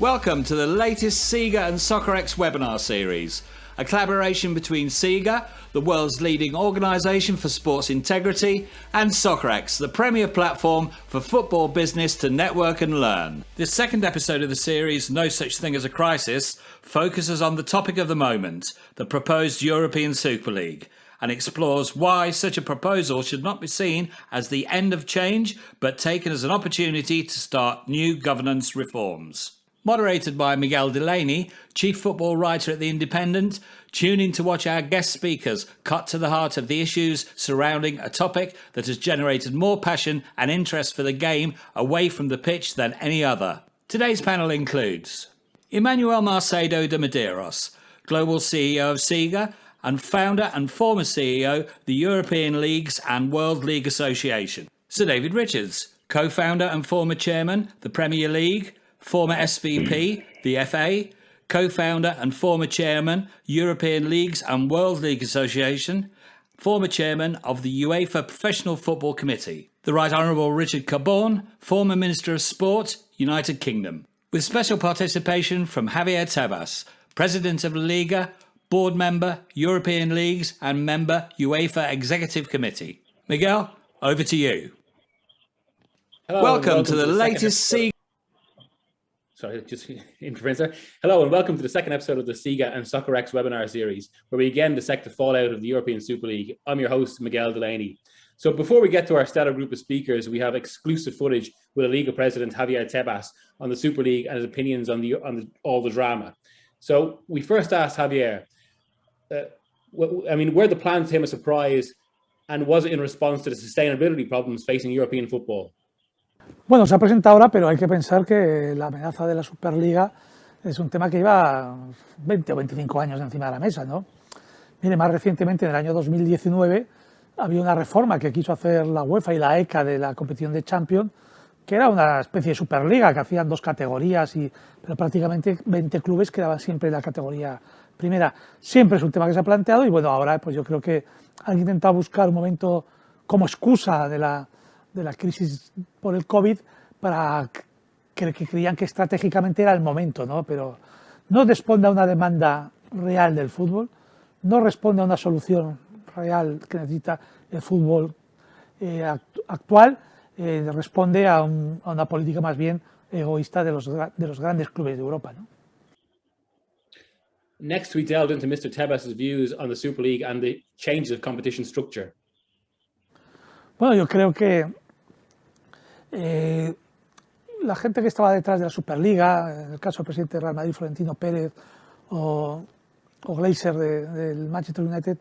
Welcome to the latest SIGA and Soccerex webinar series, a collaboration between SIGA, the world's leading organisation for sports integrity, and Soccerex, the premier platform for football business to network and learn. This second episode of the series, No Such Thing as a Crisis, focuses on the topic of the moment, the proposed European Super League, and explores why such a proposal should not be seen as the end of change, but taken as an opportunity to start new governance reforms. Moderated by Miguel Delaney, chief football writer at The Independent, tune in to watch our guest speakers cut to the heart of the issues surrounding a topic that has generated more passion and interest for the game away from the pitch than any other. Today's panel includes Emmanuel Marcedo de Medeiros, Global CEO of SIGA and founder and former CEO of the European Leagues and World League Association. Sir David Richards, co-founder and former chairman, the Premier League, former SVP, the FA, co-founder and former chairman, European Leagues and World League Association, former chairman of the UEFA Professional Football Committee. The Right Honourable Richard Carbone, former Minister of Sport, United Kingdom. With special participation from Javier Tebas, President of La Liga, board member, European Leagues and member, UEFA Executive Committee. Miguel, over to you. Hello, welcome to the latest SIGA. Sorry, just interference there. Hello and welcome to the second episode of the SIGA and Soccerex webinar series, where we again dissect the fallout of the European Super League. I'm your host, Miguel Delaney. So before we get to our stellar group of speakers, we have exclusive footage with La Liga President Javier Tebas on the Super League and his opinions on all the drama. So we first asked Javier, were the plans to him a surprise, and was it in response to the sustainability problems facing European football? Bueno, se ha presentado ahora, pero hay que pensar que la amenaza de la Superliga es un tema que lleva 20 o 25 años encima de la mesa, ¿no? Mire, más recientemente, en el año 2019, había una reforma que quiso hacer la UEFA y la ECA de la competición de Champions, que era una especie de Superliga, que hacían dos categorías, pero prácticamente 20 clubes quedaban siempre en la categoría primera. Siempre es un tema que se ha planteado y bueno, ahora pues yo creo que han intentado buscar un momento como excusa de la crisis por el COVID para que creían que estratégicamente era el momento, ¿no? Pero no responde a una demanda real del fútbol, no responde a una solución real que necesita el fútbol actual, responde a una política más bien egoísta de los grandes clubes de Europa, ¿no? Next, we delved into Mr. Tebas' views on the Super League and the changes of competition structure. Bueno, yo creo que la gente que estaba detrás de la Superliga, en el caso del presidente del Real Madrid, Florentino Pérez, o Glazer del Manchester United,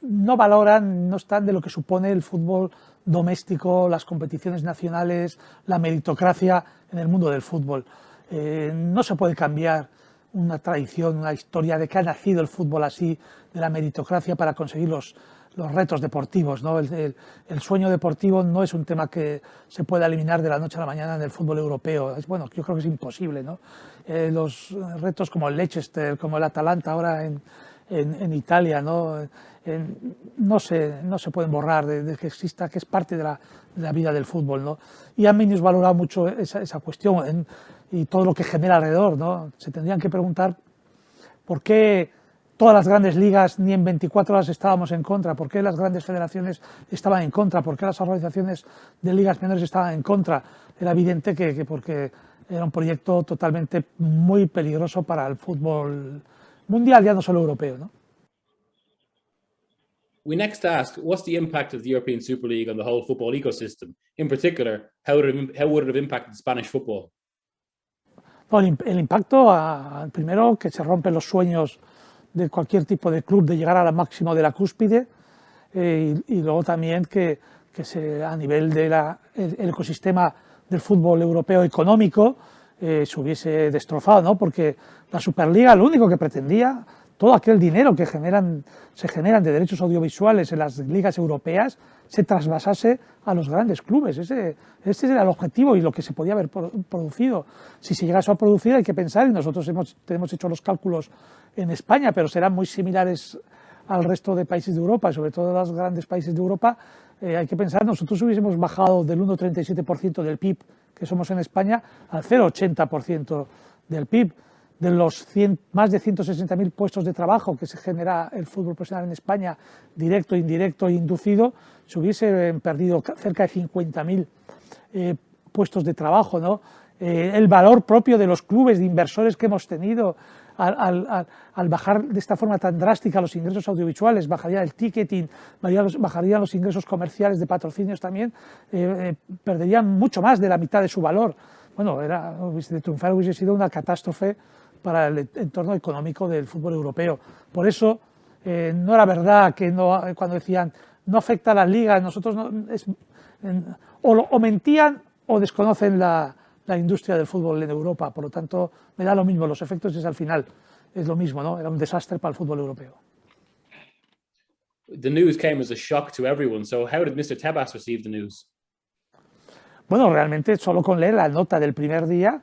no valoran, no están de lo que supone el fútbol doméstico, las competiciones nacionales, la meritocracia en el mundo del fútbol. No se puede cambiar una tradición, una historia de que ha nacido el fútbol así, de la meritocracia para conseguir los retos deportivos, ¿no? El sueño deportivo no es un tema que se pueda eliminar de la noche a la mañana en el fútbol europeo. Bueno, yo creo que es imposible, ¿no? Los retos como el Leicester, como el Atalanta ahora en Italia, ¿no? No se pueden borrar de que exista, que es parte de la vida del fútbol, ¿no? Y han minusvalorado mucho esa cuestión y todo lo que genera alrededor, ¿no? Se tendrían que preguntar por qué todas las grandes ligas ni en 24 horas estábamos en contra, por qué las grandes federaciones estaban en contra, por qué las organizaciones de ligas menores estaban en contra. Era evidente que porque era un proyecto totalmente muy peligroso para el fútbol mundial, ya no solo europeo, ¿no? We next asked, what's the impact of the European Super League on the whole football ecosystem? In particular, how would it have impacted Spanish football? Bueno, el impacto, primero, que se rompen los sueños de cualquier tipo de club de llegar al máximo de la cúspide, y luego también que a nivel del ecosistema del fútbol europeo económico se hubiese destrozado, ¿no? Porque la Superliga lo único que pretendía, todo aquel dinero que se generan de derechos audiovisuales en las ligas europeas, se trasvasase a los grandes clubes. Ese era el objetivo y lo que se podía haber producido. Si se llegase a producir hay que pensar, y nosotros tenemos hecho los cálculos en España, pero serán muy similares al resto de países de Europa, sobre todo los grandes países de Europa. Hay que pensar, nosotros hubiésemos bajado del 1,37% del PIB que somos en España, al 0,80% del PIB. De los más de 160.000 puestos de trabajo que se genera el fútbol profesional en España, directo, indirecto e inducido, se hubiesen perdido cerca de 50.000 puestos de trabajo, ¿no? El valor propio de los clubes, de inversores que hemos tenido, al bajar de esta forma tan drástica los ingresos audiovisuales, bajaría el ticketing, bajarían los ingresos comerciales de patrocinios también, perderían mucho más de la mitad de su valor. Bueno, de triunfar hubiese sido una catástrofe para el entorno económico del fútbol europeo. Por eso, no era verdad que cuando decían no afecta a las ligas, nosotros o mentían o desconocen la industria del fútbol en Europa. Por lo tanto, me da lo mismo, los efectos es al final, es lo mismo, ¿no? Era un desastre para el fútbol europeo. The news came as a shock to everyone. So how did Mr. Tebas receive the news? Bueno, realmente solo con leer la nota del primer día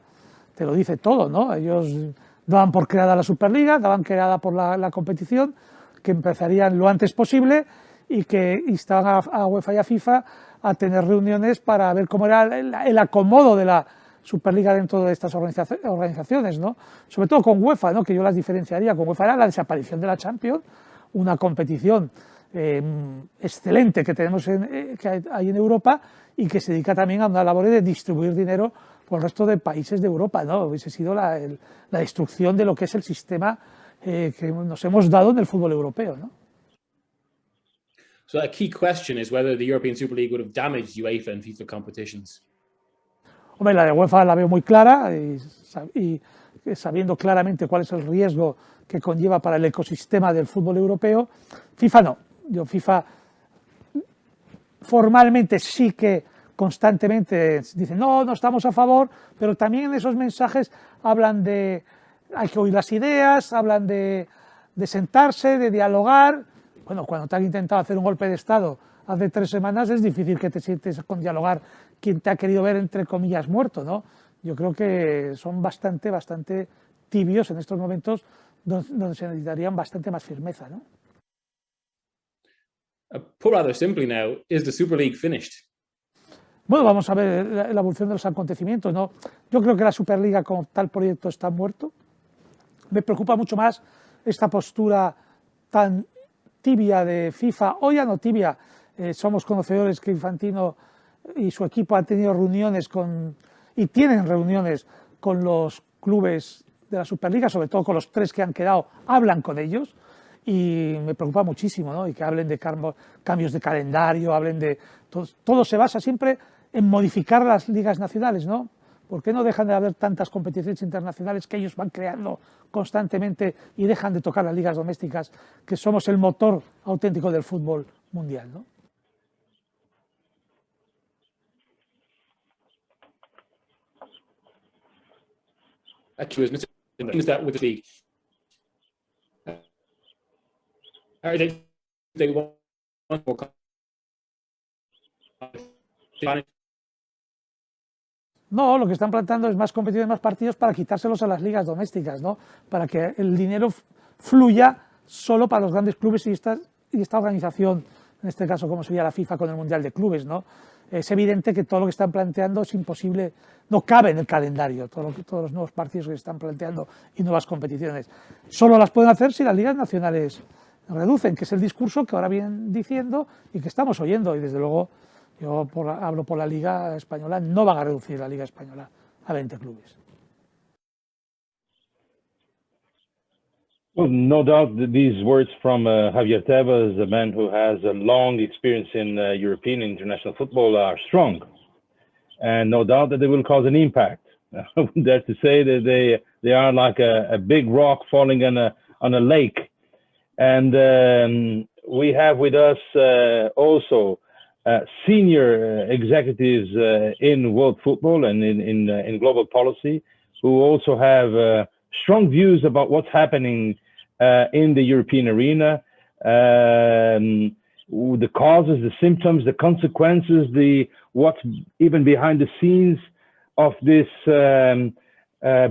te lo dice todo, ¿no? Ellos daban por creada la Superliga, daban creada por la competición, que empezarían lo antes posible y que instaban a UEFA y a FIFA a tener reuniones para ver cómo era el acomodo de la Superliga dentro de estas organizaciones, ¿no? Sobre todo con UEFA, ¿no? Que yo las diferenciaría. Con UEFA era la desaparición de la Champions, una competición excelente que tenemos que hay en Europa y que se dedica también a una labor de distribuir dinero por el resto de países de Europa, ¿no? Hubiese sido la destrucción de lo que es el sistema que nos hemos dado en el fútbol europeo, ¿no? So a key question is whether the European Super League would have damaged UEFA and FIFA competitions. Hombre, la de UEFA la veo muy clara y sabiendo claramente cuál es el riesgo que conlleva para el ecosistema del fútbol europeo. FIFA no. FIFA formalmente sí que constantemente dicen no estamos a favor, pero también en esos mensajes hablan de hay que oír las ideas, hablan de sentarse, de dialogar. Bueno, cuando te han intentado hacer un golpe de Estado hace 3 semanas es difícil que te sientes con dialogar quien te ha querido ver, entre comillas, muerto, ¿no? Yo creo que son bastante tibios en estos momentos donde se necesitarían bastante más firmeza, ¿no? Put rather simply now, is the Super League finished? Bueno, vamos a ver la evolución de los acontecimientos, ¿no? Yo creo que la Superliga como tal proyecto está muerto. Me preocupa mucho más esta postura tan tibia de FIFA, o ya no tibia, somos conocedores que Infantino y su equipo han tenido reuniones y tienen reuniones con los clubes de la Superliga, sobre todo con los 3 que han quedado, hablan con ellos y me preocupa muchísimo, ¿no? Y que hablen de cambios de calendario, hablen de... Todo se basa siempre en modificar las ligas nacionales, ¿no? ¿Por qué no dejan de haber tantas competiciones internacionales que ellos van creando constantemente y dejan de tocar las ligas domésticas, que somos el motor auténtico del fútbol mundial, ¿no? Actually, is that with the league? They want more. No, lo que están planteando es más competición, más partidos para quitárselos a las ligas domésticas, ¿no? Para que el dinero fluya solo para los grandes clubes y esta organización, en este caso como sería la FIFA con el Mundial de Clubes, ¿no? Es evidente que todo lo que están planteando es imposible, no cabe en el calendario, todos los nuevos partidos que se están planteando y nuevas competiciones. Solo las pueden hacer si las ligas nacionales reducen, que es el discurso que ahora vienen diciendo y que estamos oyendo, y desde luego yo hablo por la Liga Española, no van a reducir la Liga Española a 20 clubes. Well, no doubt that these words from Javier Tebas, a man who has a long experience in European international football, are strong. And no doubt that they will cause an impact. I would dare to say that they are like a big rock falling on a lake. And we have with us also senior executives in world football and in global policy, who also have strong views about what's happening in the European arena, the causes, the symptoms, the consequences, what's even behind the scenes of this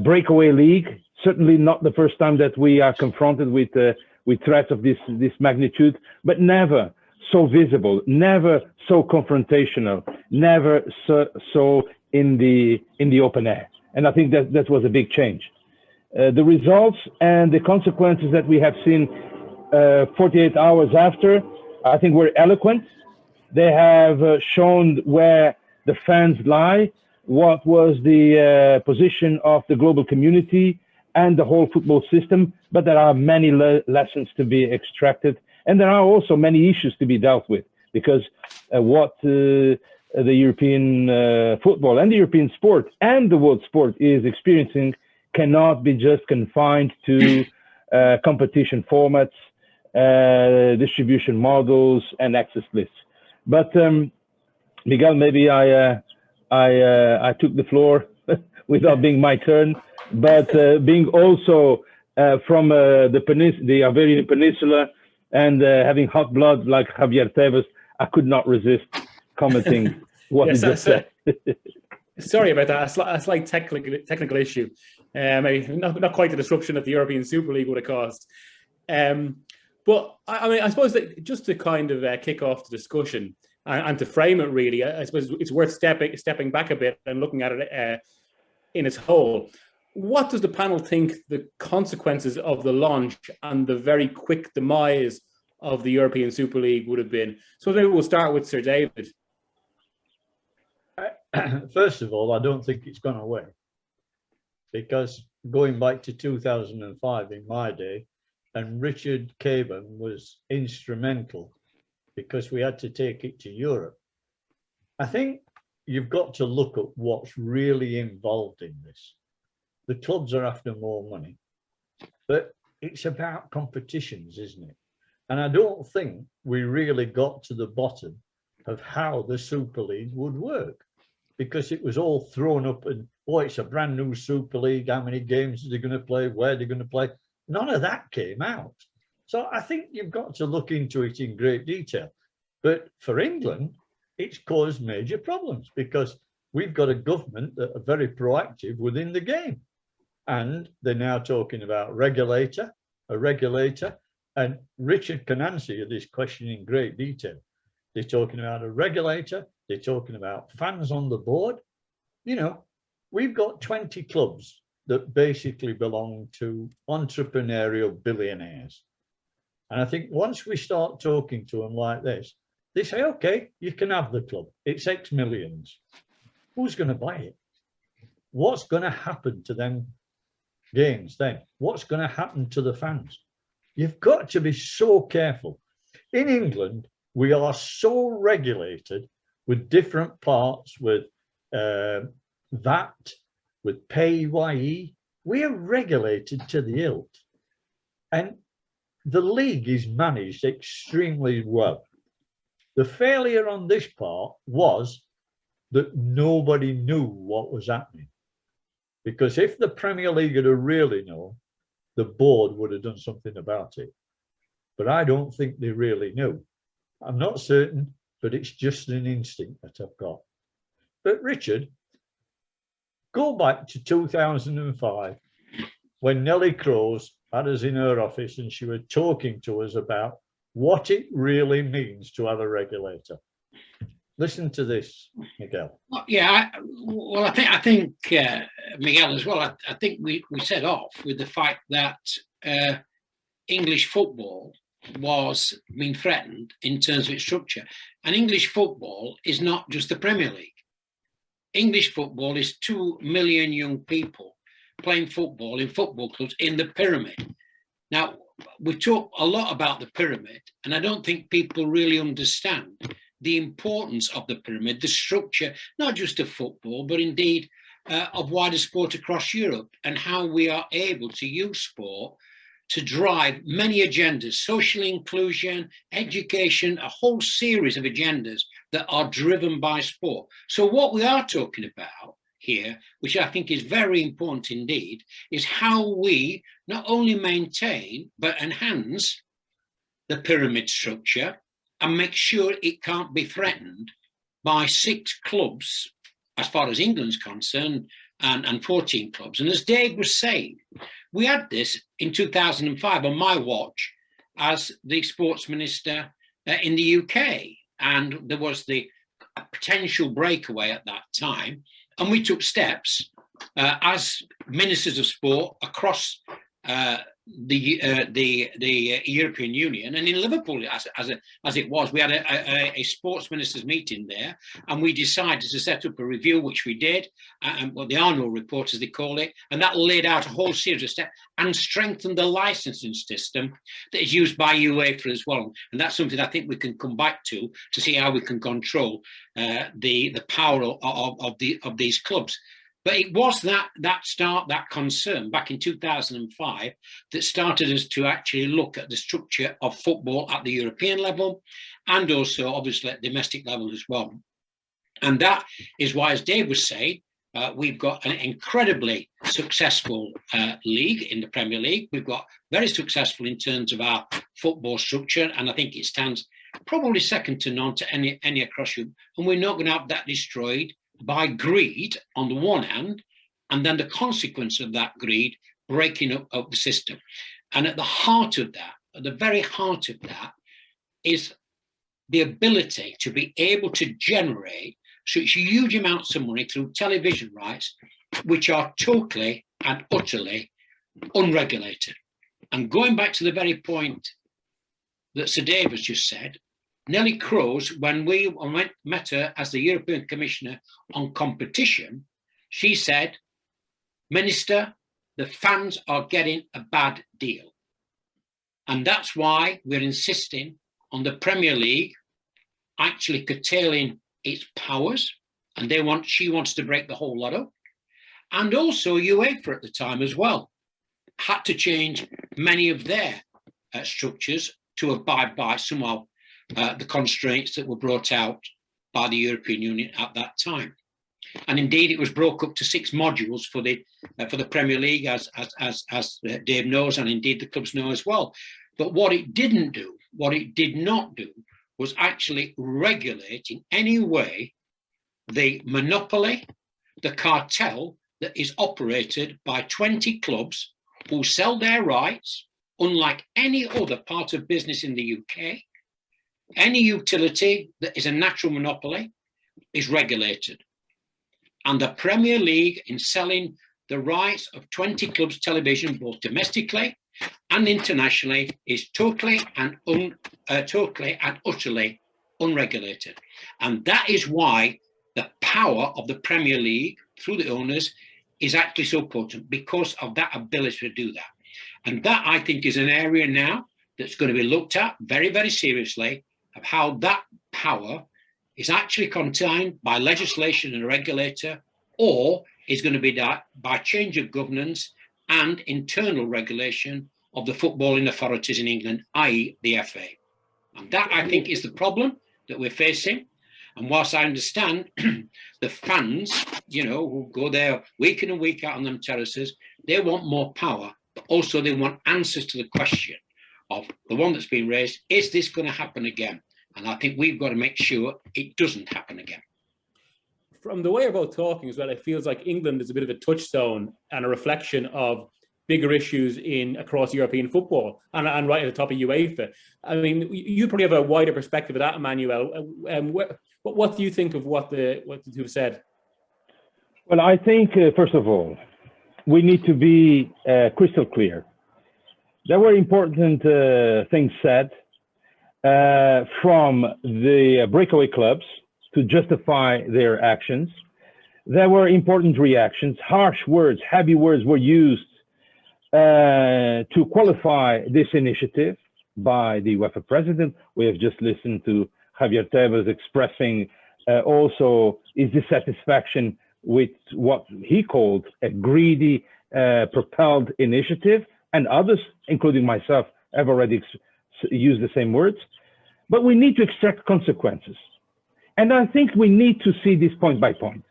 breakaway league. Certainly not the first time that we are confronted with threats of this magnitude, but never so visible, never so confrontational, never so in the open air. And I think that was a big change. The results and the consequences that we have seen 48 hours after, I think were eloquent. They have shown where the fans lie, what was the position of the global community and the whole football system, but there are many lessons to be extracted, and there are also many issues to be dealt with, because what the European football and the European sport and the world sport is experiencing cannot be just confined to competition formats, distribution models, and access lists. But Miguel, maybe I took the floor without being my turn, but being also from the Iberian Peninsula and having hot blood like Javier Tebas, I could not resist commenting what yes, he just said. Sorry about that. A slight technical issue. Maybe not quite the disruption that the European Super League would have caused. But I mean, I suppose that just to kind of kick off the discussion and to frame it really, I suppose it's worth stepping back a bit and looking at it in its whole. What does the panel think the consequences of the launch and the very quick demise of the European Super League would have been? So maybe we'll start with Sir David. First of all, I don't think it's gone away, because going back to 2005 in my day, and Richard Caban was instrumental because we had to take it to Europe. I think you've got to look at what's really involved in this. The clubs are after more money, but it's about competitions, isn't it? And I don't think we really got to the bottom of how the Super League would work, because it was all thrown up and, oh, it's a brand new Super League. How many games are they going to play? Where they're going to play? None of that came out. So I think you've got to look into it in great detail. But for England, it's caused major problems, because we've got a government that are very proactive within the game. And they're now talking about a regulator, and Richard can answer this question in great detail. They're talking about a regulator, they're talking about fans on the board. You know, we've got 20 clubs that basically belong to entrepreneurial billionaires. And I think once we start talking to them like this, they say, okay, you can have the club. It's X millions. Who's going to buy it? What's going to happen to them games then? What's going to happen to the fans? You've got to be so careful. In England, we are so regulated with different parts, with VAT, with PAYE. We are regulated to the hilt. And the league is managed extremely well. The failure on this part was that nobody knew what was happening. Because if the Premier League had really known, the board would have done something about it. But I don't think they really knew. I'm not certain, but it's just an instinct that I've got. But Richard, go back to 2005, when Nellie Kroes had us in her office and she was talking to us about what it really means to have a regulator. Listen to this, Miguel. Yeah, I think Miguel as well. I think we set off with the fact that English football was being threatened in terms of its structure, and English football is not just the Premier League. English football is 2 million young people playing football in football clubs in the pyramid. Now, we talk a lot about the pyramid, and I don't think people really understand the importance of the pyramid, the structure, not just of football, but indeed of wider sport across Europe, and how we are able to use sport to drive many agendas: social inclusion, education, a whole series of agendas that are driven by sport. So what we are talking about here, which I think is very important indeed, is how we not only maintain but enhance the pyramid structure and make sure it can't be threatened by 6 clubs, as far as England's concerned, and 14 clubs. And as Dave was saying, we had this in 2005 on my watch as the sports minister in the UK. And there was the potential breakaway at that time And we took steps as ministers of sport across the European Union, and in Liverpool, as it was, we had a sports ministers meeting there, and we decided to set up a review, which we did, and well, the Arnold report, as they call it, and that laid out a whole series of steps and strengthened the licensing system that is used by UEFA as well. And that's something I think we can come back to see how we can control the power of these clubs. But it was that concern back in 2005 that started us to actually look at the structure of football at the European level, and also obviously at domestic level as well. And that is why, as Dave was saying, we've got an incredibly successful league in the Premier League. We've got very successful in terms of our football structure, and I think it stands probably second to none to any across Europe. And we're not going to have that destroyed by greed on the one hand, and then the consequence of that greed breaking up the system. And at the heart of that, at the very heart of that, is the ability to be able to generate such huge amounts of money through television rights, which are totally and utterly unregulated. And going back to the very point that Sir Dave has just said, Nelly Kroes, when we met her as the European Commissioner on competition, she said, Minister, the fans are getting a bad deal. And that's why we're insisting on the Premier League actually curtailing its powers. And she wants to break the whole lot up. And also UEFA at the time as well had to change many of their structures to abide by somehow the constraints that were brought out by the European Union at that time. And indeed, it was broke up to 6 modules for the Premier League, as Dave knows, and indeed the clubs know as well. But what it did not do, was actually regulate in any way the monopoly, the cartel that is operated by 20 clubs who sell their rights, unlike any other part of business in the UK. Any utility that is a natural monopoly is regulated. And the Premier League, in selling the rights of 20 clubs television, both domestically and internationally, is totally and utterly unregulated. And that is why the power of the Premier League through the owners is actually so potent, because of that ability to do that. And that, I think, is an area now that's going to be looked at very, very seriously, of how that power is actually contained by legislation and a regulator, or is going to be that by change of governance and internal regulation of the footballing authorities in England, i.e. the FA. And that, I think, is the problem that we're facing. And whilst I understand the fans, who go there week in and week out on them terraces, they want more power, but also they want answers to the question of the one that's been raised, is this going to happen again? And I think we've got to make sure it doesn't happen again. From the way you're both talking as well, it feels like England is a bit of a touchstone and a reflection of bigger issues across European football, and right at the top of UEFA. I mean, you probably have a wider perspective of that, Emmanuel. What do you think of what you've said? Well, I think, first of all, we need to be crystal clear. There were important things said from the breakaway clubs to justify their actions. There were important reactions. Harsh words, heavy words were used to qualify this initiative by the UEFA president. We have just listened to Javier Tebas expressing also his dissatisfaction with what he called a greedy, propelled initiative, and others, including myself, have already used the same words. But we need to extract consequences. And I think we need to see this point by point.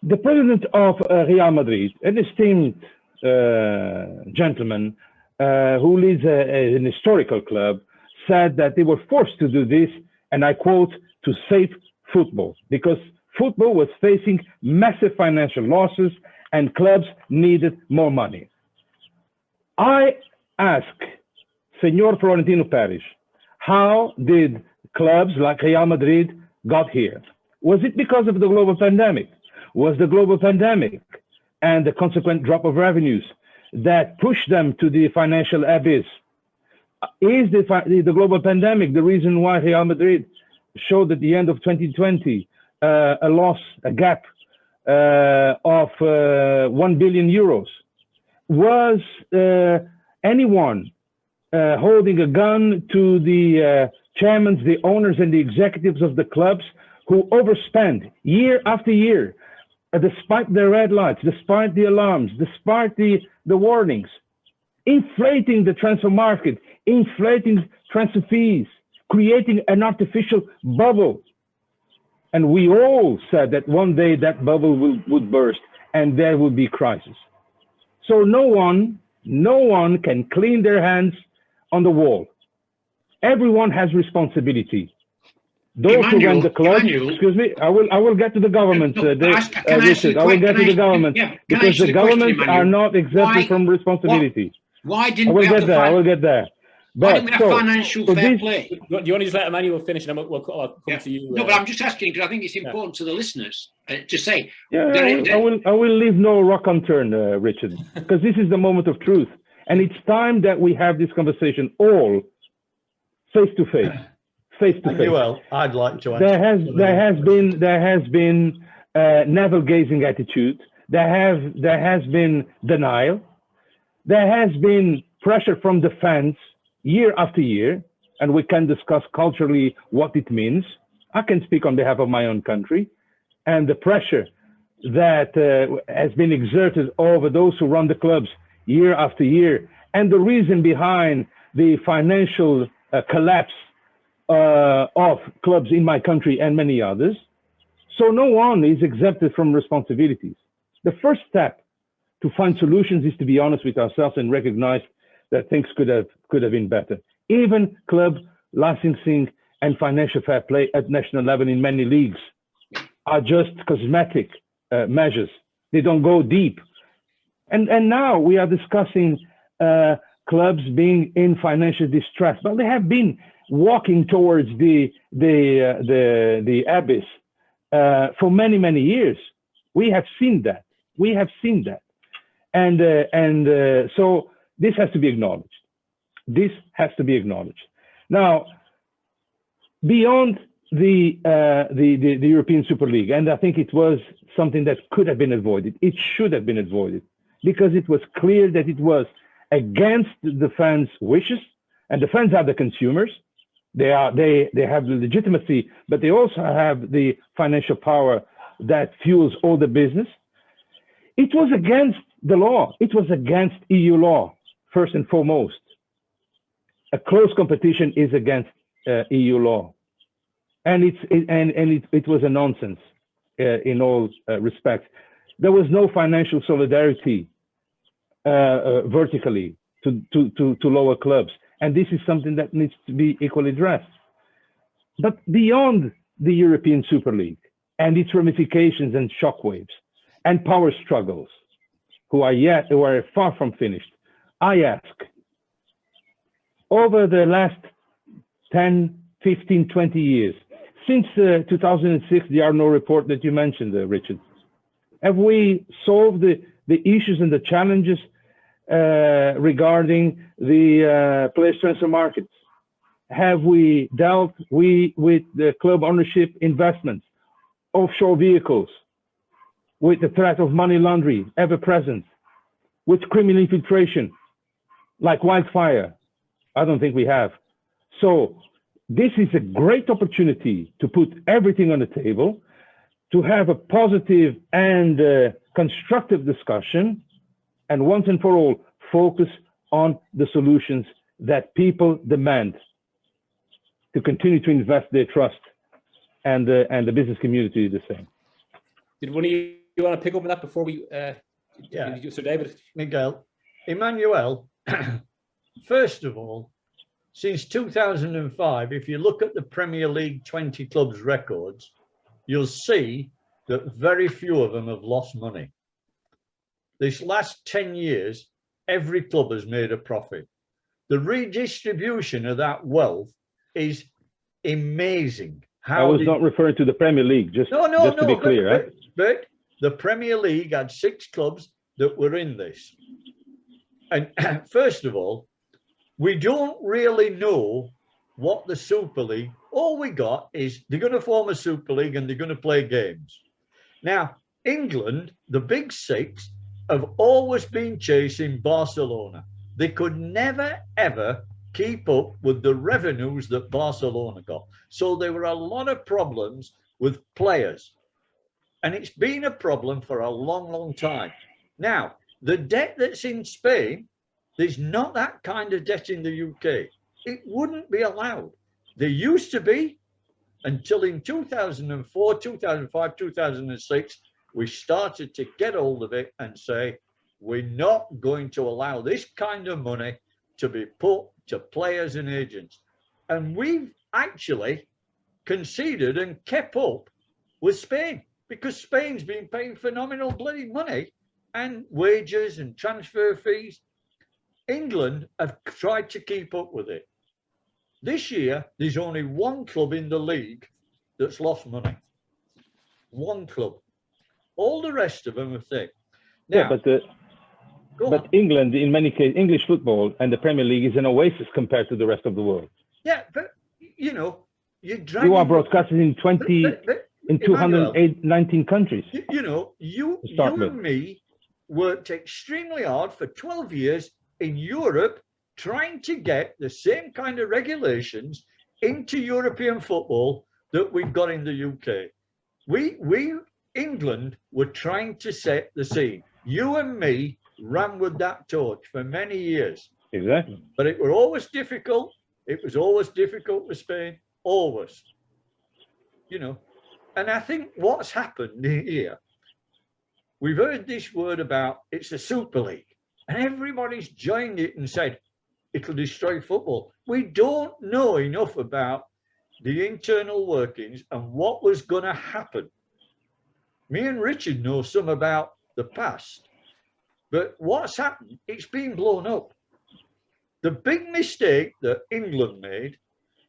The president of Real Madrid, an esteemed gentleman who leads an historical club, said that they were forced to do this, and I quote, to save football, because football was facing massive financial losses and clubs needed more money. I ask Senor Florentino Perez, how did clubs like Real Madrid got here? Was it because of the global pandemic? was the global pandemic and the consequent drop of revenues that pushed them to the financial abyss. Is the global pandemic the reason why Real Madrid showed at the end of 2020 a gap of 1 billion euros? Was anyone holding a gun to the chairmen, the owners, and the executives of the clubs who overspend year after year, despite the red lights, despite the alarms, despite the warnings, inflating the transfer market, inflating transfer fees, creating an artificial bubble? And we all said that one day that bubble would burst and there would be crisis. So no one can clean their hands on the wall. Everyone has responsibility. Those who run the club, excuse me, I will get to the government, Richard. I will get to the government because the governments are not exempted from responsibility. Why didn't I will get there. I will get there. Why didn't we have financial fair play? Do you want to just let Emmanuel finish, and then we'll come to you? No, but I'm just asking because I think it's important to the listeners to say. I will leave no rock unturned, Richard, because this is the moment of truth, and it's time that we have this conversation all face to face. Well, I'd like to answer. There has been navel gazing attitude. There has been denial. There has been pressure from the fans year after year, and we can discuss culturally what it means. I can speak on behalf of my own country, and the pressure that has been exerted over those who run the clubs year after year, and the reason behind the financial collapse of clubs in my country and many others. So no one is exempted from responsibilities. The first step to find solutions is to be honest with ourselves and recognize that things could have been better. Even club licensing and financial fair play at national level in many leagues are just cosmetic measures. They don't go deep. And now we are discussing clubs being in financial distress, but they have been walking towards the abyss for many years. We have seen that. And so this has to be acknowledged. This has to be acknowledged. Now, beyond the European Super League, and I think it was something that could have been avoided. It should have been avoided because it was clear that it was against the fans' wishes, and the fans are the consumers. They have the legitimacy, but they also have the financial power that fuels all the business. It was against the law. It was against EU law, first and foremost. A close competition is against EU law, and it was a nonsense in all respects. There was no financial solidarity vertically to lower clubs, and this is something that needs to be equally addressed. But beyond the European Super League and its ramifications and shockwaves and power struggles, who are far from finished, I ask, over the last 10, 15, 20 years, since 2006, the Arnault report that you mentioned, Richard, have we solved the issues and the challenges regarding the players' transfer markets? Have we dealt with the club ownership investments, offshore vehicles, with the threat of money laundering ever present, with criminal infiltration like wildfire? I don't think we have. So this is a great opportunity to put everything on the table, to have a positive and constructive discussion, and once and for all, focus on the solutions that people demand to continue to invest their trust, and the business community the same. Did one of you want to pick up on that before we? Sir David. Miguel, Emmanuel. First of all, since 2005, if you look at the Premier League 20 clubs records, you'll see that very few of them have lost money. This last 10 years, every club has made a profit. The redistribution of that wealth is amazing. I was not referring to the Premier League, just to be clear. But the Premier League had 6 clubs that were in this. And first of all, we don't really know what the Super League, all we got is they're going to form a Super League and they're going to play games. Now, England, the big 6, have always been chasing Barcelona. They could never, ever keep up with the revenues that Barcelona got. So there were a lot of problems with players. And it's been a problem for a long, long time. Now, the debt that's in Spain, there's not that kind of debt in the UK. It wouldn't be allowed. There used to be until in 2004, 2005, 2006, we started to get hold of it and say, we're not going to allow this kind of money to be put to players and agents. And we've actually conceded and kept up with Spain because Spain's been paying phenomenal bloody money and wages and transfer fees. England have tried to keep up with it. This year, there's only one club in the league that's lost money. One club. All the rest of them have said. Now, but England, in many cases, English football and the Premier League is an oasis compared to the rest of the world. Yeah, but you know, you are broadcasted in 219 countries. You know, you and me worked extremely hard for 12 years in Europe trying to get the same kind of regulations into European football that we've got in the UK. England were trying to set the scene. You and me ran with that torch for many years. Exactly. But it was always difficult. It was always difficult with Spain, always. You know, and I think what's happened here, we've heard this word about it's a Super League, and everybody's joined it and said it'll destroy football. We don't know enough about the internal workings and what was going to happen. Me and Richard know some about the past, but what's happened, it's been blown up. The big mistake that England made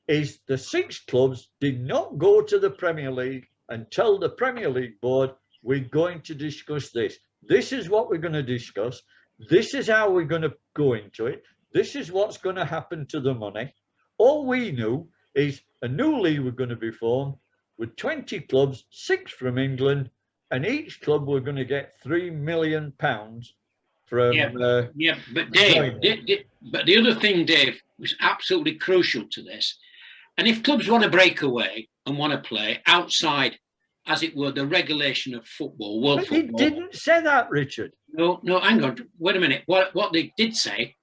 is the 6 clubs did not go to the Premier League and tell the Premier League board, we're going to discuss this. This is what we're going to discuss. This is how we're going to go into it. This is what's going to happen to the money. All we knew is a new league was going to be formed with 20 clubs, 6 from England, and each club were going to get £3 million from. But Dave, but the other thing, Dave, was absolutely crucial to this. And if clubs want to break away and want to play outside, as it were, the regulation of football, world football. They didn't say that, Richard. No, hang on. Wait a minute. What they did say,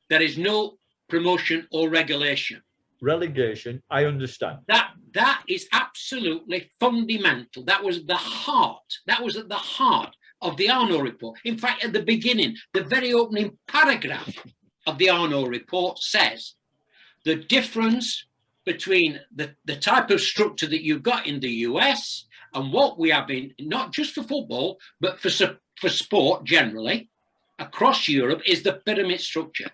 there is no promotion or regulation. Relegation, I understand. That is absolutely fundamental. That was the heart. That was at the heart of the Arnault report. In fact, at the beginning, the very opening paragraph of the Arnault report says the difference between the type of structure that you've got in the US and what we have in, not just for football, but for sport generally, across Europe, is the pyramid structure.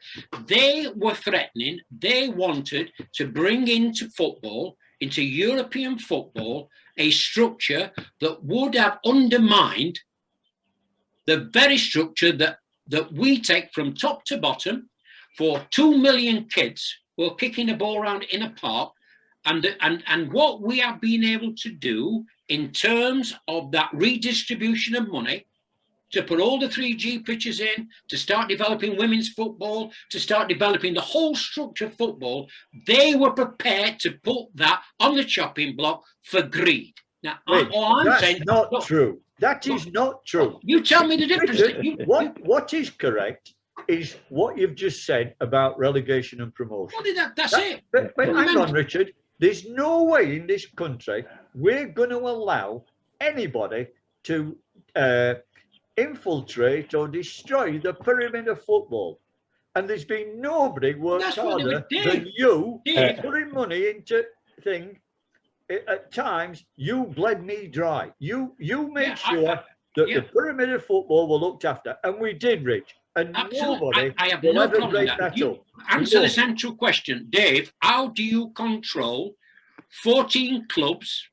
They were threatening, they wanted to bring into football, into European football, a structure that would have undermined the very structure that we take from top to bottom for 2 million kids who are kicking a ball around in a park, and what we have been able to do in terms of that redistribution of money, to put all the 3G pitches in, to start developing women's football, to start developing the whole structure of football, they were prepared to put that on the chopping block for greed. Now, that's not true. That is not true. You tell me the difference. What is correct is what you've just said about relegation and promotion. Well, that's it. But hang on, Richard. There's no way in this country we're going to allow anybody to infiltrate or destroy the pyramid of football. And there's been nobody worked harder than you putting money into things. At times, you bled me dry. You made sure that the pyramid of football were looked after, and we did, Rich. And nobody I have will no ever problem break with that up. Answer the central question, Dave. How do you control 14 clubs,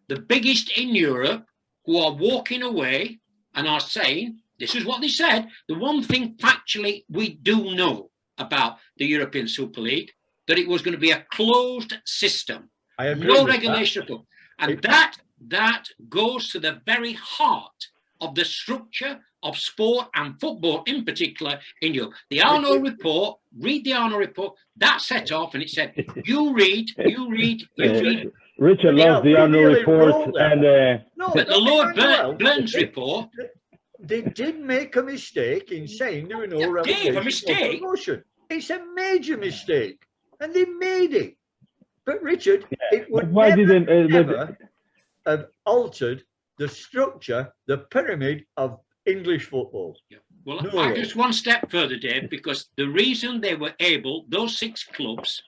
the biggest in Europe, who are walking away and are saying, this is what they said, the one thing factually we do know about the European Super League, that it was going to be a closed system, I agree no with regulation. And that goes to the very heart of the structure of sport and football in particular in Europe. The Arno report, read the Arno report, that set off and it said, you read. Richard loves the Arno report and No, But the Lord Emmanuel, Burns report. They did make a mistake in saying there were no Dave, a relegation or mistake? promotion. It's a major mistake, and they made it. But Richard, it would why never, didn't never have altered the structure, the pyramid of English football. Well, No I way. just one step further, Dave, because the reason they were able, those 6 clubs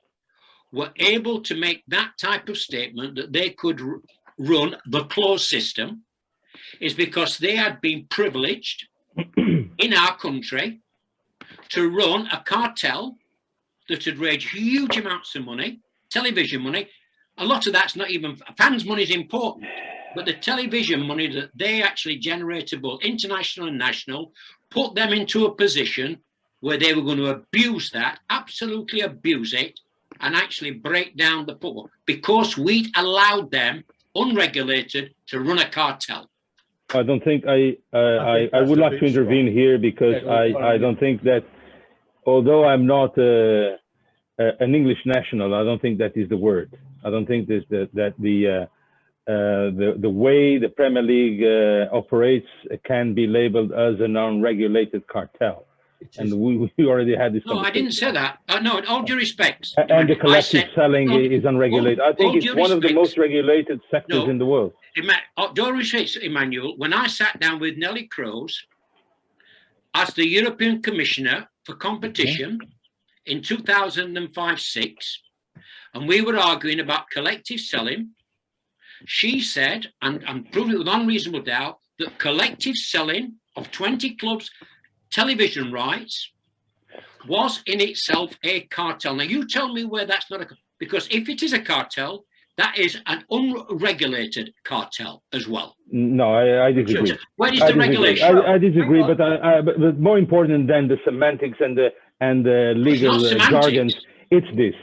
were able to make that type of statement that they could run the closed system is because they had been privileged in our country to run a cartel that had raised huge amounts of money, television money. A lot of that's not even fans' money is important, but the television money that they actually generated, both international and national, put them into a position where they were going to abuse that, absolutely abuse it, and actually break down the football because we'd allowed them unregulated to run a cartel. I don't think I would like to intervene here because I don't think that, although I'm not an English national, I don't think that is the word. I don't think that the way the Premier League operates can be labeled as a non-regulated cartel. And we already had this conversation. No, I didn't say that. No, in all due respect. And the collective selling is unregulated. I think it's one of the most regulated sectors in the world. Due respect, Emmanuel, when I sat down with Nelly Kroes as the European Commissioner for Competition in 2005-06, and we were arguing about collective selling, she said, and proved it with unreasonable doubt, that collective selling of 20 clubs' television rights was in itself a cartel. Now, you tell me where that's not because if it is a cartel, that is an unregulated cartel as well. No, I disagree. Where is the regulation? I disagree, but more important than the semantics and the legal jargon, it's this.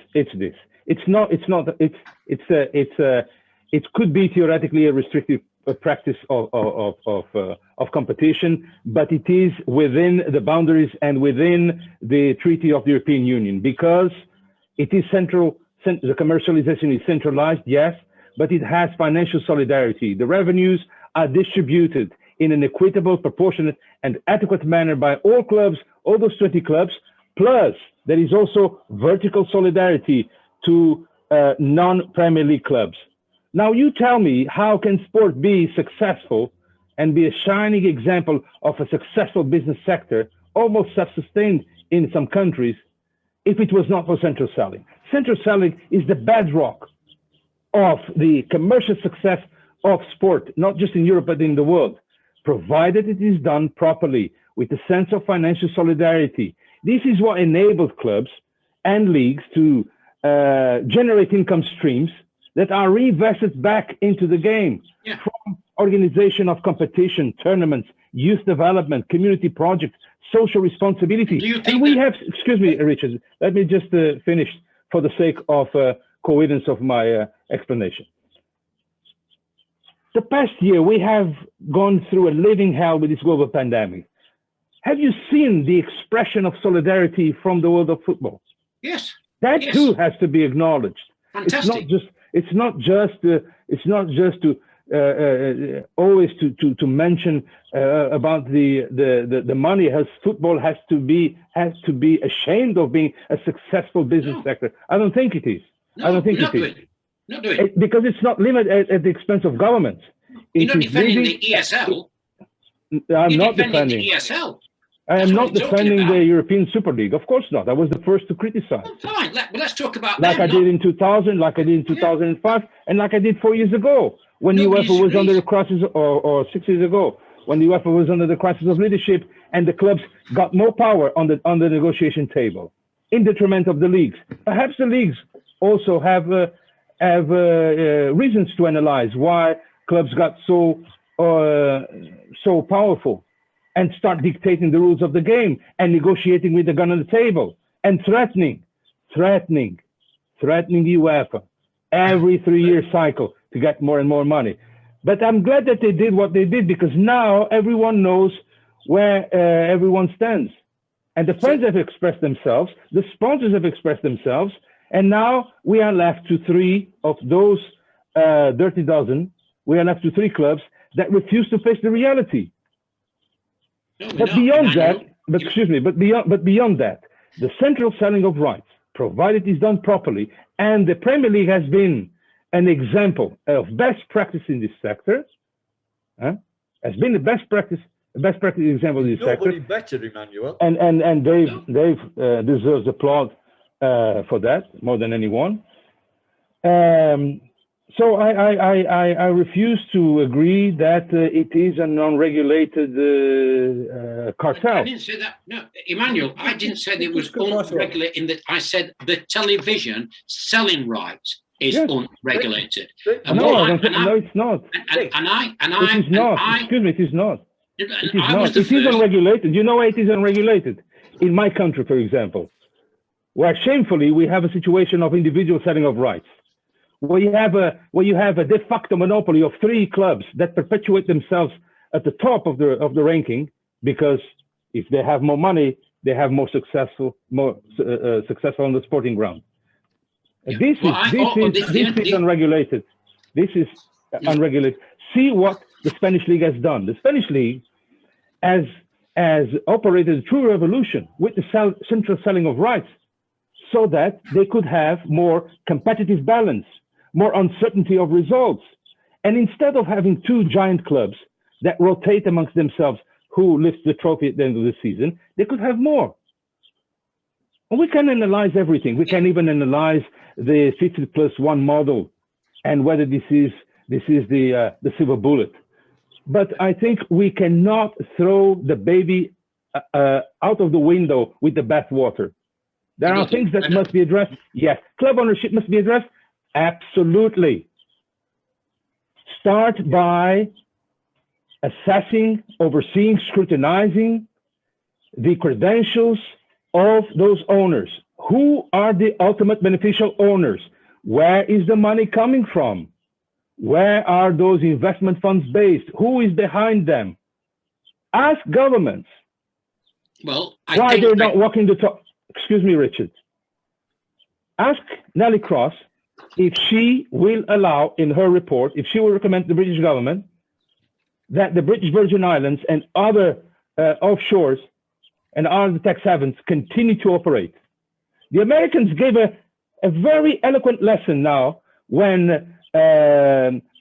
It could be theoretically a restrictive practice of competition, but it is within the boundaries and within the Treaty of the European Union because it is central. The commercialization is centralized, yes, but it has financial solidarity. The revenues are distributed in an equitable, proportionate, and adequate manner by all clubs, all those 20 clubs, plus there is also vertical solidarity to non-Premier League clubs. Now you tell me, how can sport be successful and be a shining example of a successful business sector, almost self-sustained in some countries, if it was not for central selling? Central selling is the bedrock of the commercial success of sport, not just in Europe, but in the world, provided it is done properly with a sense of financial solidarity. This is what enables clubs and leagues to generate income streams that are reinvested back into the game from organization of competition, tournaments, youth development, community projects, social responsibility. And we have, excuse me, Richard, let me just finish for the sake of coherence of my explanation. The past year, we have gone through a living hell with this global pandemic. Have you seen the expression of solidarity from the world of football? Yes. That too has to be acknowledged. Fantastic. It's not just to always to mention about the money. Football has to be ashamed of being a successful business sector. I don't think it is. No, I don't think it is. Not doing it. Because it's not limited at the expense of governments. You're not defending the ESL. I'm not defending the ESL. I am not defending the European Super League. Of course not. I was the first to criticize. Well, fine. Let's talk about like I did in 2000, like I did in 2005, and like I did 4 years ago when UEFA was under the crisis, or 6 years ago when the UEFA was under the crisis of leadership, and the clubs got more power on the negotiation table, in detriment of the leagues. Perhaps the leagues also have reasons to analyze why clubs got so so powerful and start dictating the rules of the game and negotiating with the gun on the table and threatening the UEFA every 3-year cycle to get more and more money. But I'm glad that they did what they did, because now everyone knows where everyone stands. And the fans have expressed themselves, the sponsors have expressed themselves, and now we are left to 3 of those dirty dozen. We are left to 3 clubs that refuse to face the reality. No, But beyond that, but beyond that, the central selling of rights, provided it's done properly, and the Premier League has been an example of best practice in this sector, has been the best practice example in this sector. Nobody better, Emmanuel. And Dave deserves applaud for that more than anyone. So I refuse to agree that it is an unregulated cartel. I didn't say that. No, Emmanuel, I didn't say that it was unregulated. In that, I said the television selling rights is unregulated. No, it's not. It is not. Excuse me, it is not. It is not. It is unregulated. You know why it is unregulated? In my country, for example, where shamefully we have a situation of individual selling of rights, where you have a de facto monopoly of 3 clubs that perpetuate themselves at the top of the ranking, because if they have more money, they have more successful on the sporting ground. Yeah. This is unregulated. This is unregulated. See what the Spanish League has done. The Spanish League has operated a true revolution with the central selling of rights, so that they could have more competitive balance, more uncertainty of results. And instead of having 2 giant clubs that rotate amongst themselves who lifts the trophy at the end of the season, they could have more. And we can analyze everything. We can even analyze the 50+1 model and whether this is the silver bullet. But I think we cannot throw the baby out of the window with the bathwater. There are things that must be addressed. Yes. Club ownership must be addressed. Absolutely. Start by assessing, overseeing, scrutinizing the credentials of those owners. Who are the ultimate beneficial owners? Where is the money coming from? Where are those investment funds based? Who is behind them? Ask governments. Well, why they're not walking the talk. Excuse me, Richard. Ask Nellie Cross if she will allow, in her report, if she will recommend to the British government that the British Virgin Islands and other offshores and other tax havens continue to operate. The Americans gave a very eloquent lesson now when,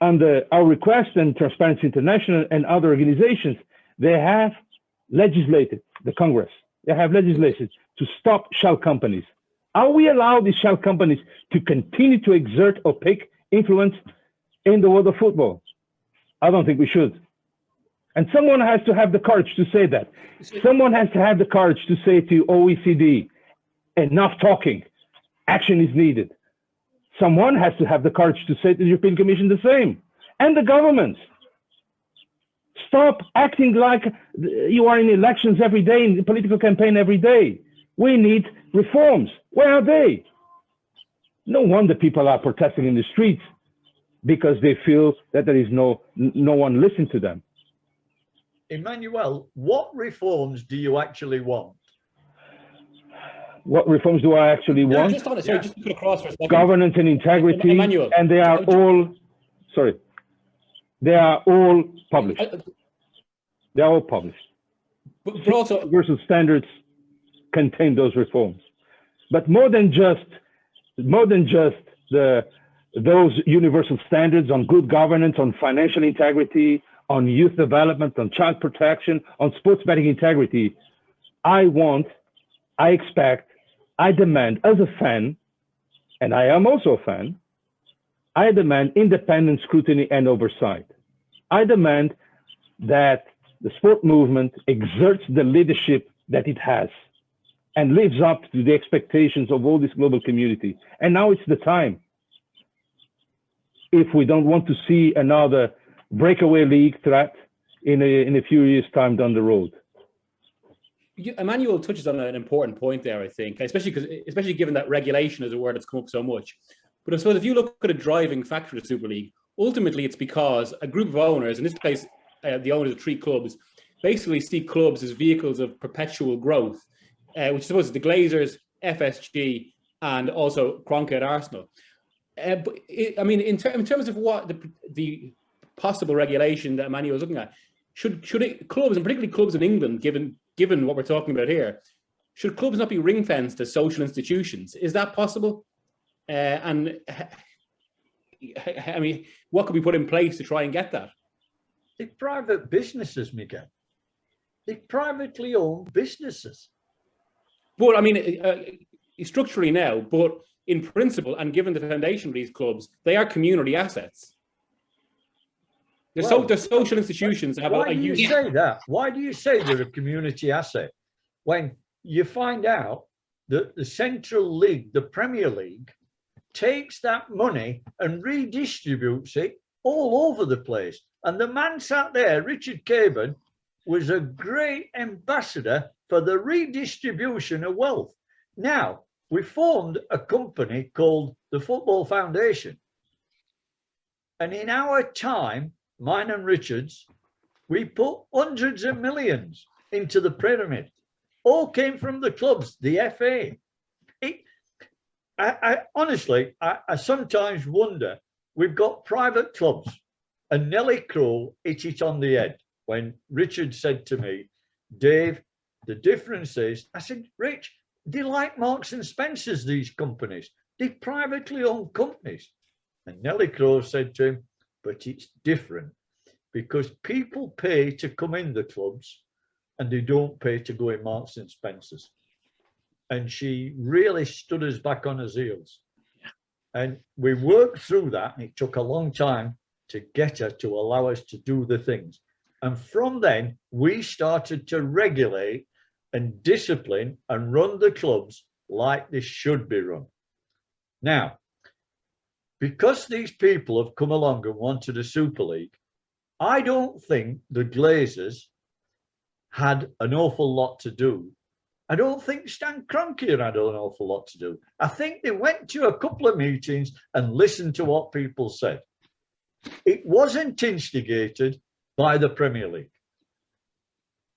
under our request and Transparency International and other organizations, they have legislated, the Congress, they have legislated to stop shell companies. Are we allowed these shell companies to continue to exert opaque influence in the world of football? I don't think we should. And someone has to have the courage to say that. Someone has to have the courage to say to OECD, enough talking, action is needed. Someone has to have the courage to say to the European Commission the same. And the governments. Stop acting like you are in elections every day, in the political campaign every day. We need reforms. Where are they? No wonder people are protesting in the streets, because they feel that there is no one listening to them. Emmanuel, what reforms do you actually want? What reforms do I actually want? Just on it, sorry, just to put across for a second. Governance and integrity, Emmanuel, and they are all, sorry, they are all published. They are all published. But also, universal standards contain those reforms. But more than just those universal standards on good governance, on financial integrity, on youth development, on child protection, on sports betting integrity, I expect, I demand as a fan, and I am also a fan, I demand independent scrutiny and oversight. I demand that the sport movement exerts the leadership that it has and lives up to the expectations of all this global community. And now it's the time. If we don't want to see another breakaway league threat in a few years' time down the road. Emmanuel touches on an important point there, I think, especially given that regulation is a word that's come up so much. But I suppose if you look at a driving factor of the Super League, ultimately it's because a group of owners, in this case, the owners of 3 clubs, basically see clubs as vehicles of perpetual growth, which I suppose is the Glazers, FSG, and also Kroenke at Arsenal. But in terms of what the possible regulation that Emmanuel is looking at, should clubs, and particularly clubs in England, given what we're talking about here, should clubs not be ring-fenced as social institutions? Is that possible? And I mean, what could we put in place to try and get that? They're private businesses, Miguel. They're privately owned businesses. But I mean, structurally now, but in principle, and given the foundation of these clubs, they are community assets. They're social institutions. Why do you say that? Why do you say they're a community asset when you find out that the Central League, the Premier League, takes that money and redistributes it all over the place? And the man sat there, Richard Caban, was a great ambassador for the redistribution of wealth. Now, we formed a company called the Football Foundation. And in our time, mine and Richard's, we put hundreds of millions into the pyramid. All came from the clubs, the FA. I honestly sometimes wonder, we've got private clubs, and Nelly Crowe hit it on the head when Richard said to me, Dave, the difference is, I said, Rich, they like Marks and Spencer's, these companies. They're privately owned companies. And Nelly Crowe said to him, but it's different because people pay to come in the clubs and they don't pay to go in Marks and Spencer's. And she really stood us back on her heels. And we worked through that, and it took a long time to get her to allow us to do the things. And from then, we started to regulate and discipline and run the clubs like they should be run. Now, because these people have come along and wanted a Super League, I don't think the Glazers had an awful lot to do. I don't think Stan Kroenke had an awful lot to do. I think they went to a couple of meetings and listened to what people said. It wasn't instigated by the Premier League.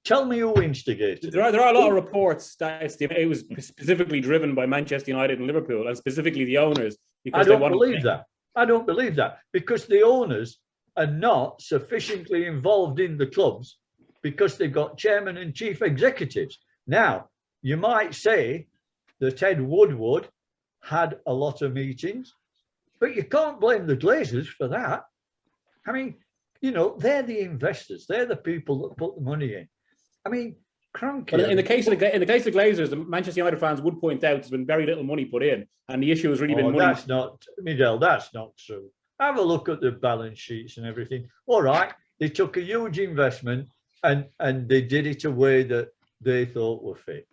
Tell me who instigated. There are a lot of reports that it was specifically driven by Manchester United and Liverpool, and specifically the owners. I don't believe that. I don't believe that, because the owners are not sufficiently involved in the clubs because they've got chairman and chief executives. Now, you might say that Ed Woodward had a lot of meetings, but you can't blame the Glazers for that. I mean, you know, they're the investors. They're the people that put the money in. I mean, Kroenke. But in the case of the Glazers, the Manchester United fans would point out there's been very little money put in, and the issue has really been money. That's not, Miguel, that's not true. Have a look at the balance sheets and everything. All right, they took a huge investment and they did it a way that they thought were fit.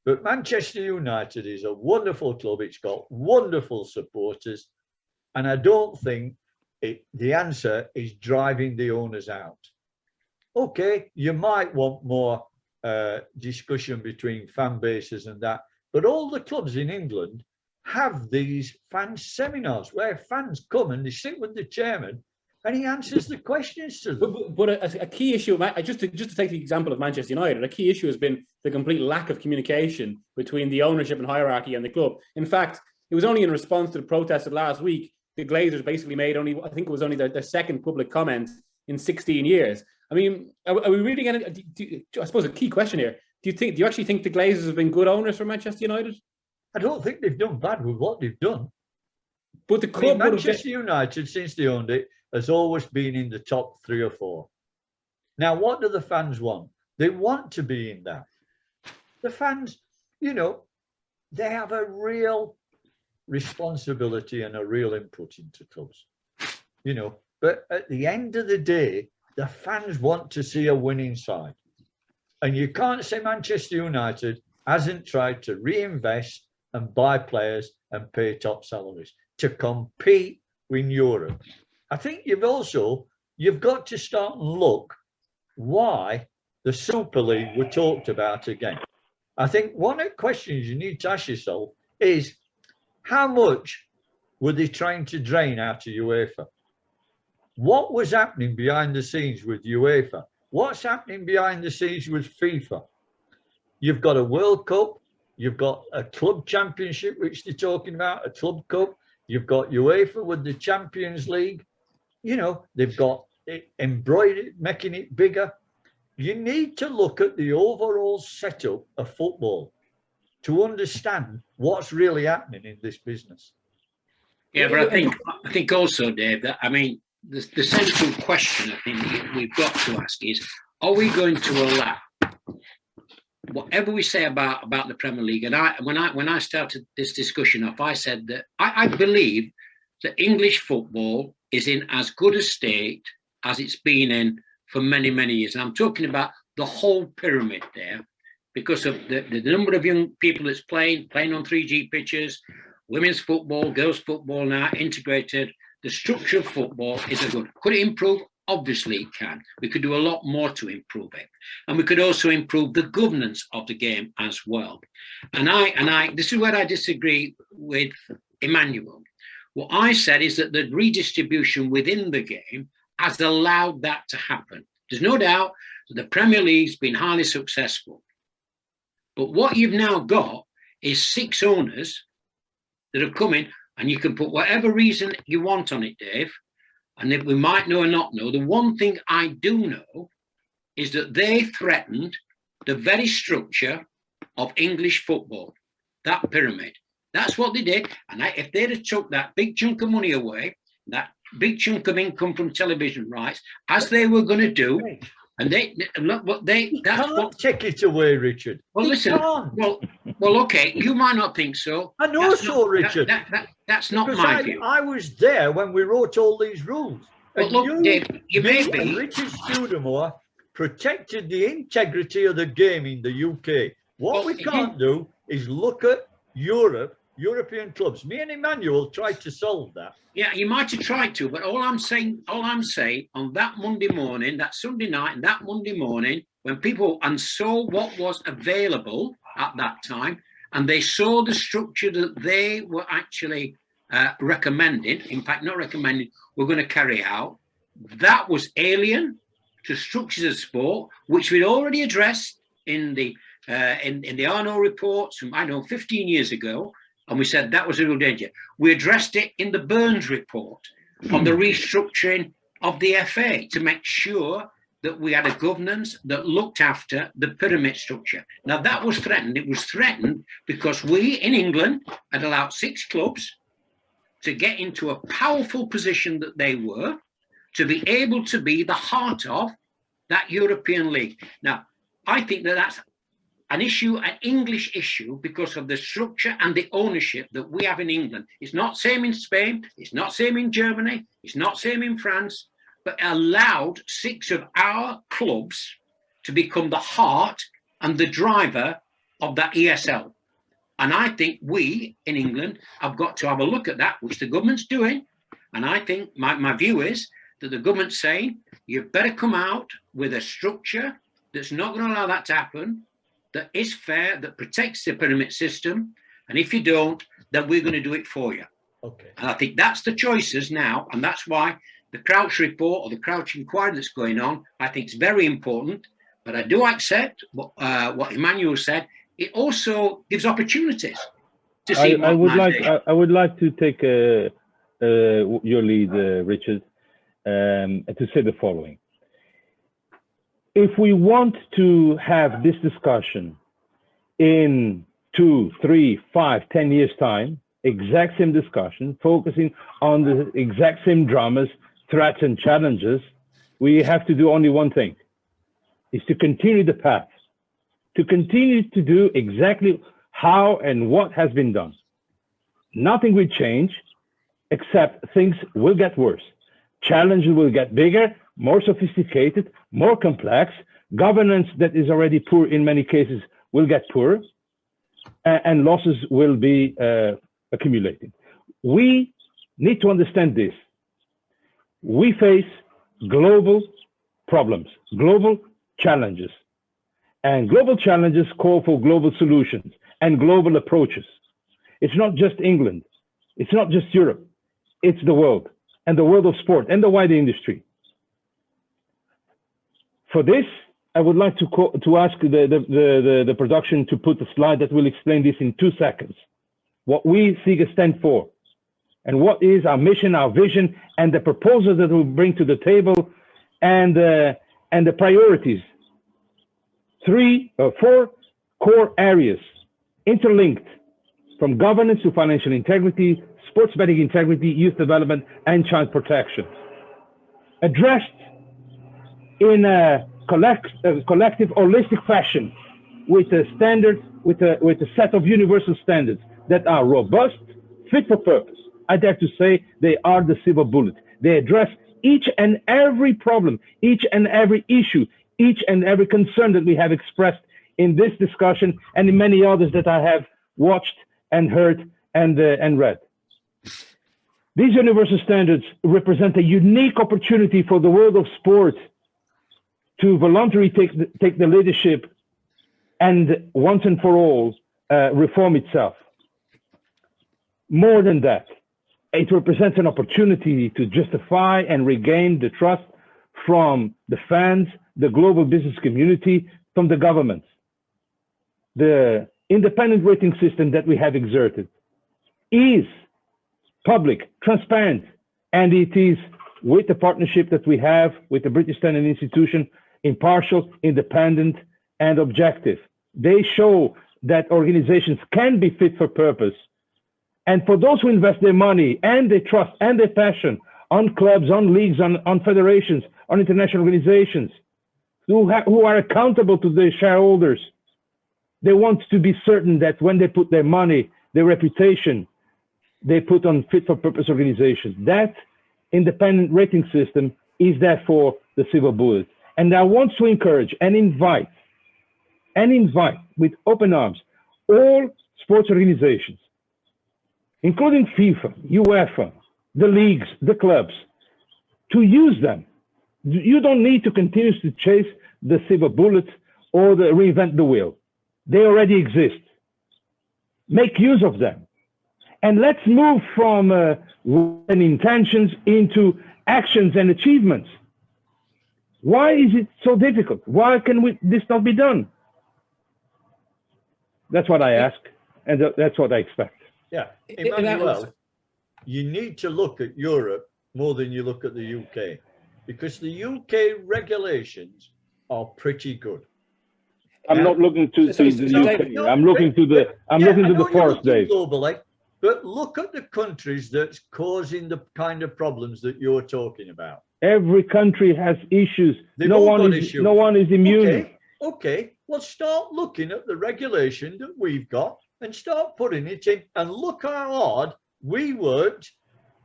But Manchester United is a wonderful club. It's got wonderful supporters. And I don't think the answer is driving the owners out. Okay, you might want more discussion between fan bases and that, but all the clubs in England have these fan seminars where fans come and they sit with the chairman and he answers the questions to them. But a key issue, just to take the example of Manchester United, a key issue has been the complete lack of communication between the ownership and hierarchy and the club. In fact, it was only in response to the protest of last week, the Glazers basically made I think it was only their second public comment in 16 years. I mean, are we really getting, I suppose a key question here, do you actually think the Glazers have been good owners for Manchester United? I don't think they've done bad with what they've done. But the club Manchester United, since they owned it, has always been in the top 3 or 4. Now, what do the fans want? They want to be in that. The fans, you know, they have a real responsibility and a real input into clubs, you know. But at the end of the day, the fans want to see a winning side. And you can't say Manchester United hasn't tried to reinvest and buy players and pay top salaries to compete in Europe. I think you've also you've got to start and look why the Super League were talked about again. I think one of the questions you need to ask yourself is, how much were they trying to drain out of UEFA? What was happening behind the scenes with UEFA? What's happening behind the scenes with FIFA? You've got a World Cup, you've got a club championship, which they're talking about, a club cup, you've got UEFA with the Champions League. You know, they've got it embroidered, making it bigger. You need to look at the overall setup of football to understand what's really happening in this business. Yeah, but I think also, Dave, that I mean, the central question I think we've got to ask is: are we going to allow whatever we say about the Premier League? And when I started this discussion off, I said that I believe that English football is in as good a state as it's been in for many, many years. And I'm talking about the whole pyramid there, because of the number of young people that's playing on 3G pitches, women's football, girls' football now integrated. The structure of football is a good. Could it improve? Obviously it can. We could do a lot more to improve it. And we could also improve the governance of the game as well. And I this is where I disagree with Emmanuel. What I said is that the redistribution within the game has allowed that to happen. There's no doubt that the Premier League's been highly successful. But what you've now got is 6 owners that have come in, and you can put whatever reason you want on it, Dave, and if we might know or not know. The one thing I do know is that they threatened the very structure of English football, that pyramid. That's what they did. And if they'd have took that big chunk of money away, that big chunk of income from television rights, as they were going to do, and they look what they can't take it away, Richard. Well, listen. Well, okay. You might not think so. I know so, Richard. That's not because my view. I was there when we wrote all these rules. But look, Dave, you may be. And Richard Studemore protected the integrity of the game in the UK. What we can't do is look at European clubs. Me and Emmanuel tried to solve that. Yeah, you might have tried to, but all I'm saying on that Monday morning, that Sunday night and that Monday morning, when people saw what was available at that time, and they saw the structure that they were actually recommending, in fact, not recommending, we're going to carry out, that was alien to structures of sport, which we'd already addressed in the Arno reports from, 15 years ago. And we said that was a real danger. We addressed it in the Burns report on the restructuring of the FA to make sure that we had a governance that looked after the pyramid structure. Now, that was threatened. It was threatened because we in England had allowed 6 clubs to get into a powerful position that they were, to be able to be the heart of that European League. Now, I think that that's an issue, an English issue, because of the structure and the ownership that we have in England. It's not same in Spain, it's not same in Germany, it's not same in France, but allowed 6 of our clubs to become the heart and the driver of that ESL. And I think we in England have got to have a look at that, which the government's doing. And I think my view is that the government's saying, you better come out with a structure that's not going to allow that to happen, that is fair, that protects the pyramid system. And if you don't, then we're going to do it for you. Okay. And I think that's the choices now. And that's why the Crouch report or the Crouch inquiry that's going on, I think is very important. But I do accept what Emmanuel said. It also gives opportunities to see. I would like to take your lead, Richard, and to say the following. If we want to have this discussion in 2, 3, 5, 10 years' time, exact same discussion, focusing on the exact same dramas, threats and challenges, we have to do only one thing, is to continue the path, to continue to do exactly how and what has been done. Nothing will change, except things will get worse. Challenges will get bigger, more sophisticated, more complex. Governance that is already poor in many cases will get poorer, and losses will be accumulating. We need to understand this. We face global problems, global challenges. And global challenges call for global solutions and global approaches. It's not just England. It's not just Europe. It's the world, and the world of sport and the wider industry. For this, I would like to ask the production to put a slide that will explain this in 2 seconds. What we SIGA stand for, and what is our mission, our vision, and the proposals that we bring to the table, and the priorities. 4 core areas, interlinked, from governance to financial integrity, sports betting integrity, youth development, and child protection. Addressed in a collective, holistic fashion, with a standard, with a set of universal standards that are robust, fit for purpose. I dare to say they are the silver bullet. They address each and every problem, each and every issue, each and every concern that we have expressed in this discussion and in many others that I have watched and heard and read. These universal standards represent a unique opportunity for the world of sport to voluntarily take the leadership and once and for all reform itself. More than that, it represents an opportunity to justify and regain the trust from the fans, the global business community, from the governments. The independent rating system that we have exerted is public, transparent, and it is, with the partnership that we have with the British Standard Institution, impartial, independent, and objective. They show that organizations can be fit for purpose. And for those who invest their money and their trust and their passion on clubs, on leagues, on federations, on international organizations, who are accountable to their shareholders, they want to be certain that when they put their money, their reputation, they put on fit for purpose organizations. That independent rating system is therefore the silver bullet. And I want to encourage and invite with open arms all sports organizations, including FIFA, UEFA, the leagues, the clubs, to use them. You don't need to continue to chase the silver bullet or reinvent the wheel. They already exist. Make use of them. And let's move from intentions into actions and achievements. Why is it so difficult? Why can this not be done? That's what I ask, and that's what I expect. Yeah, Emmanuel, you need to look at Europe more than you look at the UK, because the UK regulations are pretty good. I'm not looking to the UK. No, I'm looking to the forest days. Globally, but look at the countries that's causing the kind of problems that you're talking about. Every country has issues. No one is immune. Okay. Well, start looking at the regulation that we've got and start putting it in, and look how hard we worked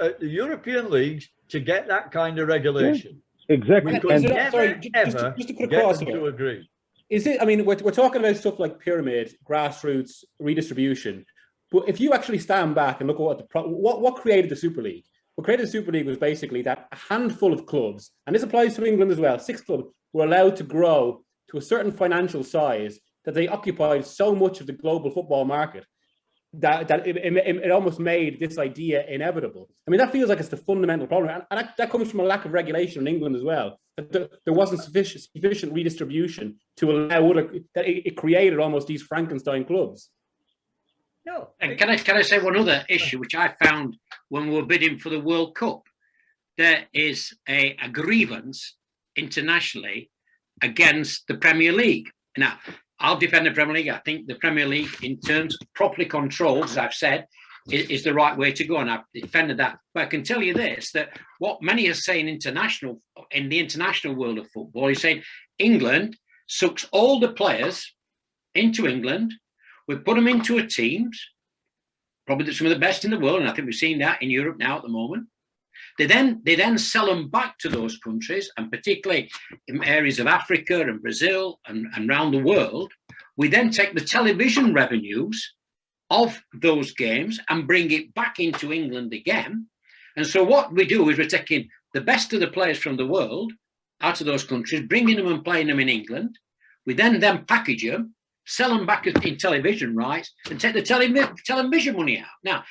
at the European leagues to get that kind of regulation. Yeah, exactly. We could never get them to agree. Is it? I mean, we're talking about stuff like pyramid, grassroots, redistribution. But if you actually stand back and look at what created the Super League, what created the Super League was basically that a handful of clubs, and this applies to England as well, 6 clubs were allowed to grow to a certain financial size that they occupied so much of the global football market that it almost made this idea inevitable. I mean, that feels like it's the fundamental problem. And that comes from a lack of regulation in England as well. There wasn't sufficient redistribution to allow that it created almost these Frankenstein clubs. No. And can I say one other issue, which I found when we were bidding for the World Cup? There is a grievance internationally against the Premier League. Now, I'll defend the Premier League. I think the Premier League, in terms of properly controlled, as I've said, is the right way to go, and I've defended that. But I can tell you this, that what many are saying in the international world of football is saying England sucks all the players into England. We put them into a teams, probably some of the best in the world, and I think we've seen that in Europe now at the moment. They then sell them back to those countries, and particularly in areas of Africa and Brazil and around the world. We then take the television revenues of those games and bring it back into England again. And so what we do is we're taking the best of the players from the world out of those countries, bringing them and playing them in England. We then package them, sell them back in television rights, and take the television money out. Now,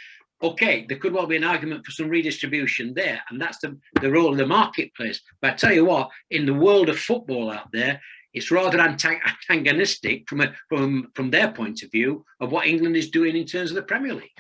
okay, there could well be an argument for some redistribution there, and that's the role of the marketplace. But I tell you what, in the world of football out there, it's rather antagonistic from their point of view of what England is doing in terms of the Premier League.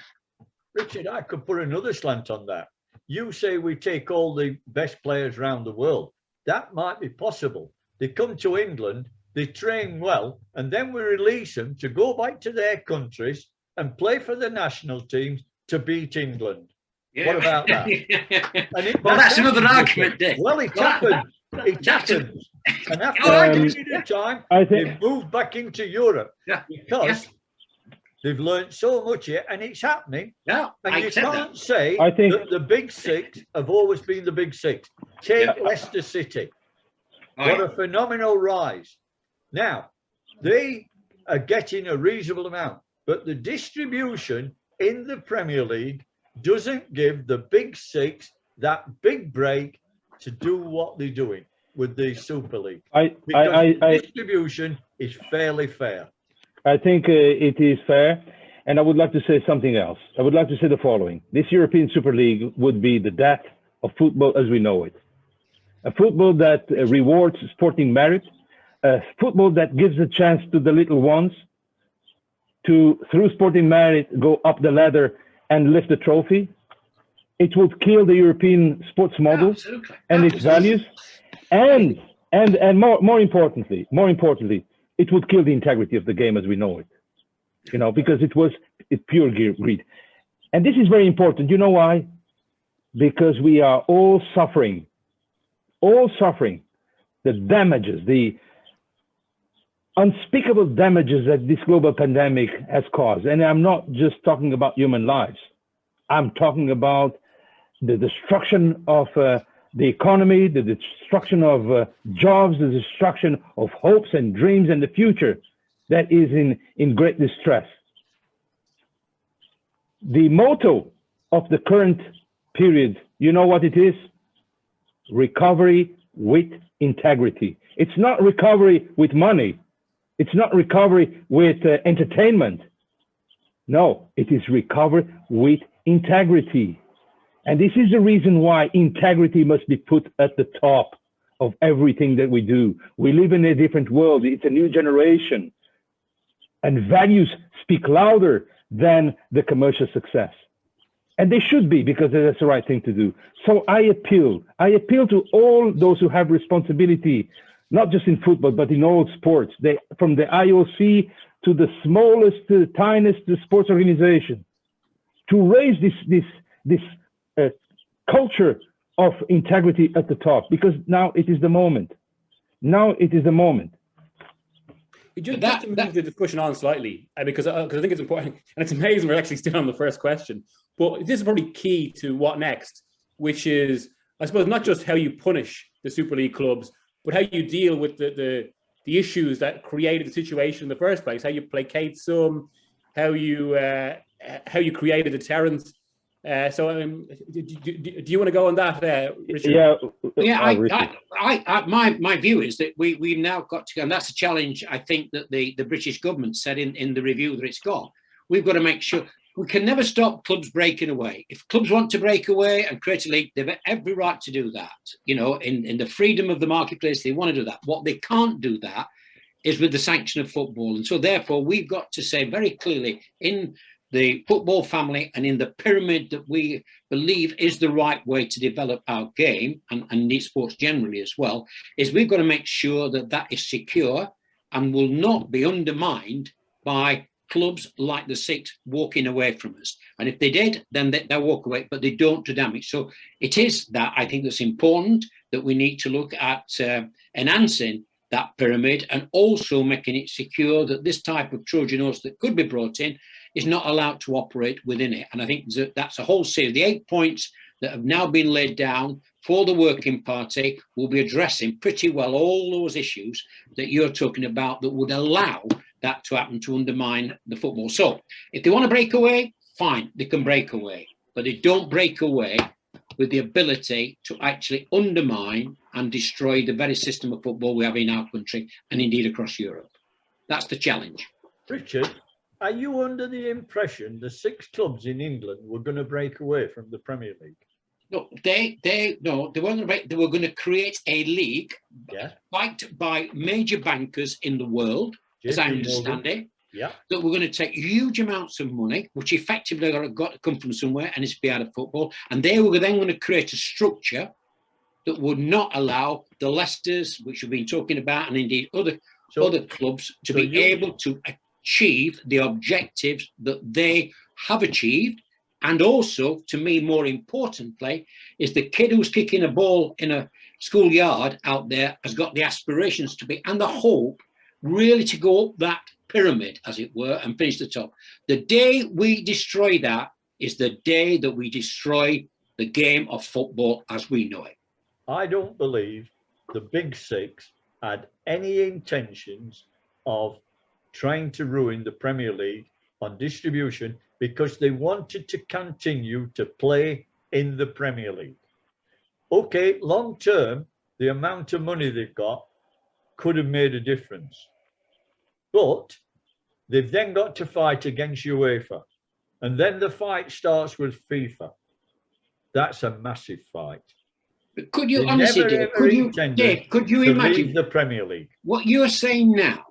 Richard, I could put another slant on that. You say we take all the best players around the world. That might be possible. They come to England, they train well, and then we release them to go back to their countries and play for the national teams to beat England. Yeah. What about that? Well, that's another argument, Dick. Well, it happens. It happens. And after a period of time, they've moved back into Europe because they've learned so much here, and it's happening. Yeah, and you can't say that the Big Six have always been the Big Six. Take Leicester City. What a phenomenal rise. Now, they are getting a reasonable amount, but the distribution in the Premier League doesn't give the Big Six that big break to do what they're doing with the Super League. The distribution is fairly fair. I think it is fair. And I would like to say something else. I would like to say the following. This European Super League would be the death of football as we know it. A football that rewards sporting merit, a football that gives a chance to the little ones to, through sporting merit, go up the ladder and lift a trophy. It would kill the European sports model and its values. And more importantly, it would kill the integrity of the game as we know it. You know, because it's pure greed. And this is very important. You know why? Because we are all suffering the damages, the unspeakable damages that this global pandemic has caused. And I'm not just talking about human lives. I'm talking about the destruction of the economy, the destruction of jobs, the destruction of hopes and dreams and the future that is in great distress. The motto of the current period, you know what it is? Recovery with integrity. It's not recovery with money. It's not recovery with entertainment. No, it is recovery with integrity. And this is the reason why integrity must be put at the top of everything that we do. We live in a different world. It's a new generation. And values speak louder than the commercial success. And they should be, because that's the right thing to do. So I appeal to all those who have responsibility, not just in football, but in all sports, from the IOC to the smallest, to the tiniest sports organization, to raise this culture of integrity at the top, because now it is the moment. Now it is the moment. Just to move the discussion on slightly, because I think it's important, and it's amazing we're actually still on the first question, but this is probably key to what next, which is, I suppose, not just how you punish the Super League clubs, but how you deal with the issues that created the situation in the first place, how you placate some, how you create a deterrent. So, do you want to go on that, Richard? My view is that we've now got to go, and that's a challenge I think that the British government said in the review that it's got. We've got to make sure we can never stop clubs breaking away. If clubs want to break away and create a league, they've every right to do that. You know, in the freedom of the marketplace, they want to do that. What they can't do that is with the sanction of football. And so therefore, we've got to say very clearly in the football family and in the pyramid that we believe is the right way to develop our game and neat sports generally as well, is we've got to make sure that that is secure and will not be undermined by clubs like the Six walking away from us. And if they did, then they'll walk away, but they don't do damage. So it is that I think that's important, that we need to look at enhancing that pyramid and also making it secure that this type of Trojan horse that could be brought in is not allowed to operate within it. And I think that's a whole series. The 8 points that have now been laid down for the Working Party will be addressing pretty well all those issues that you're talking about that would allow that to happen, to undermine the football. So if they want to break away, fine, they can break away. But they don't break away with the ability to actually undermine and destroy the very system of football we have in our country and indeed across Europe. That's the challenge. Richard, are you under the impression the 6 clubs in England were going to break away from the Premier League? No, they weren't going to break. They were going to create a league backed by major bankers in the world, as I understand it. Yeah. That we're going to take huge amounts of money, which effectively got to come from somewhere, and it's be out of football. And they were then going to create a structure that would not allow the Leicesters, which we've been talking about, and indeed other clubs, to be able to achieve the objectives that they have achieved. And also, to me, more importantly, is the kid who's kicking a ball in a schoolyard out there has got the aspirations to be, and the hope, really to go up that pyramid, as it were, and finish the top. The day we destroy that is the day that we destroy the game of football as we know it. I don't believe the Big 6 had any intentions of trying to ruin the Premier League on distribution, because they wanted to continue to play in the Premier League. Okay, long term, the amount of money they've got could have made a difference. But they've then got to fight against UEFA. And then the fight starts with FIFA. That's a massive fight. But could you honestly, Dave, could you imagine the Premier League? What you're saying now,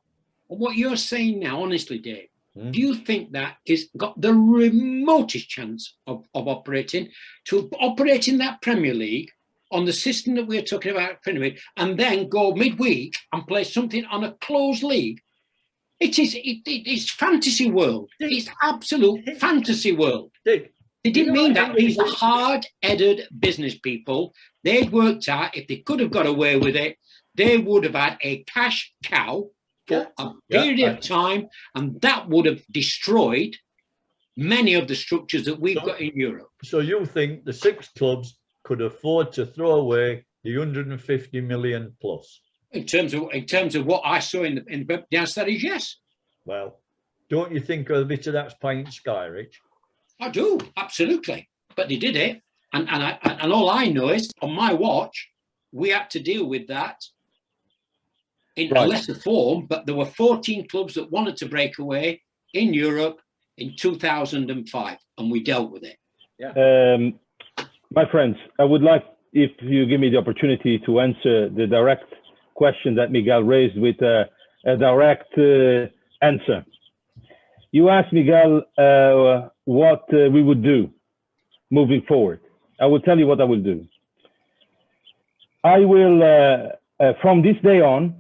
honestly, Dave, do you think that is got the remotest chance of operating in that Premier League on the system that we're talking about, Premier League, and then go midweek and play something on a closed league? It's fantasy world. It's absolute fantasy world. They didn't mean that. These are hard-headed business people. They'd worked out if they could have got away with it, they would have had a cash cow for a period of time, and that would have destroyed many of the structures that we've got in Europe. So you think the 6 clubs could afford to throw away the 150 million plus? In terms of what I saw in the answer is yes. Well, don't you think a bit of that's pie in the sky, Rich? I do, absolutely. But they did it, and all I know is on my watch we had to deal with that in a lesser form. But there were 14 clubs that wanted to break away in Europe in 2005, and we dealt with it. My friends, I would like, if you give me the opportunity, to answer the direct question that Miguel raised with a direct answer. You asked Miguel what we would do moving forward. I will tell you what I will do. I will, from this day on,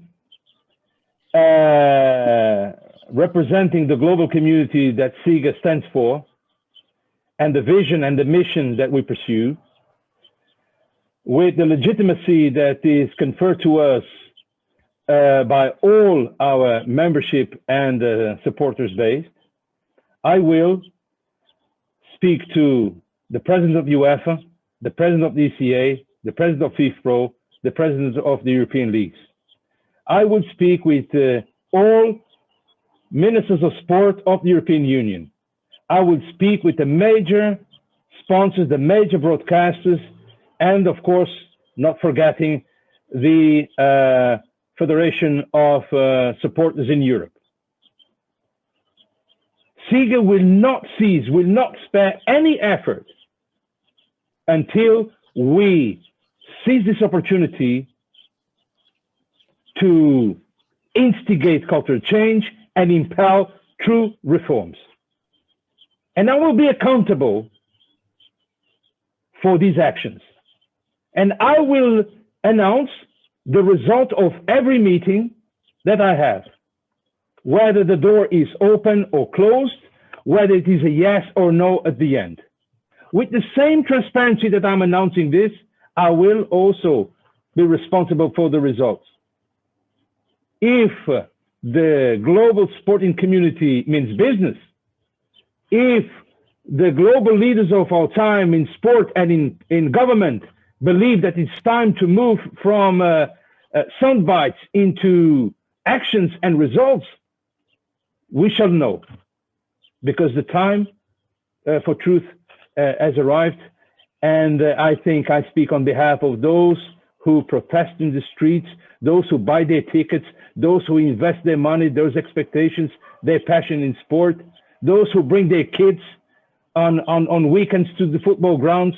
representing the global community that SIGA stands for, and the vision and the mission that we pursue, with the legitimacy that is conferred to us by all our membership and supporters base, I will speak to the president of UEFA, the president of the ECA, the president of FIFPro, the president of the European leagues. I will speak with all ministers of sport of the European Union. I will speak with the major sponsors, the major broadcasters, and of course, not forgetting the Federation of Supporters in Europe. SIGA will not cease, will not spare any effort until we seize this opportunity to instigate cultural change and impel true reforms. And I will be accountable for these actions. And I will announce the result of every meeting that I have, whether the door is open or closed, whether it is a yes or no at the end. With the same transparency that I'm announcing this, I will also be responsible for the results. If the global sporting community means business, if the global leaders of our time in sport and in government believe that it's time to move from sound bites into actions and results, we shall know, because the time for truth has arrived, And I think I speak on behalf of those who protest in the streets, those who buy their tickets, those who invest their money, those expectations, their passion in sport, those who bring their kids on weekends to the football grounds,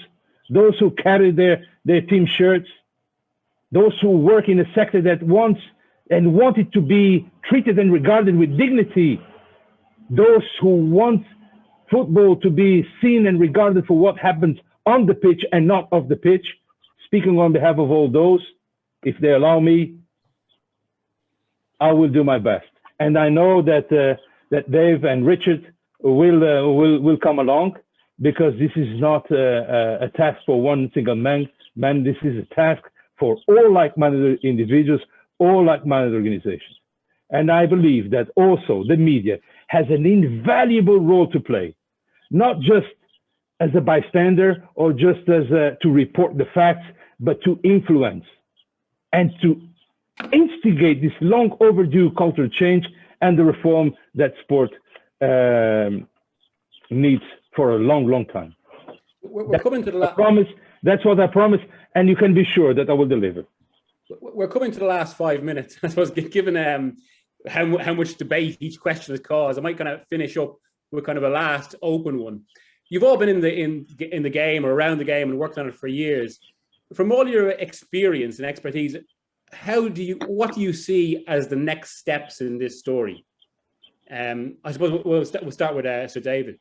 those who carry their team shirts, those who work in a sector that wants and wanted to be treated and regarded with dignity, those who want football to be seen and regarded for what happens on the pitch and not off the pitch. Speaking on behalf of all those, if they allow me, I will do my best. And I know that that Dave and Richard will come along, because this is not a task for one single man. This is a task for all like-minded individuals, all like-minded organizations. And I believe that also the media has an invaluable role to play, not just as a bystander or just as to report the facts, but to influence and to instigate this long overdue cultural change and the reform that sport needs for a long, long time. We're coming to the last promise. That's what I promise, and you can be sure that I will deliver. We're coming to the last 5 minutes. I suppose, given how much debate each question has caused, I might kind of finish up with kind of a last open one. You've all been in the game or around the game and worked on it for years. From all your experience and expertise, what do you see as the next steps in this story? I suppose we'll start with Sir David.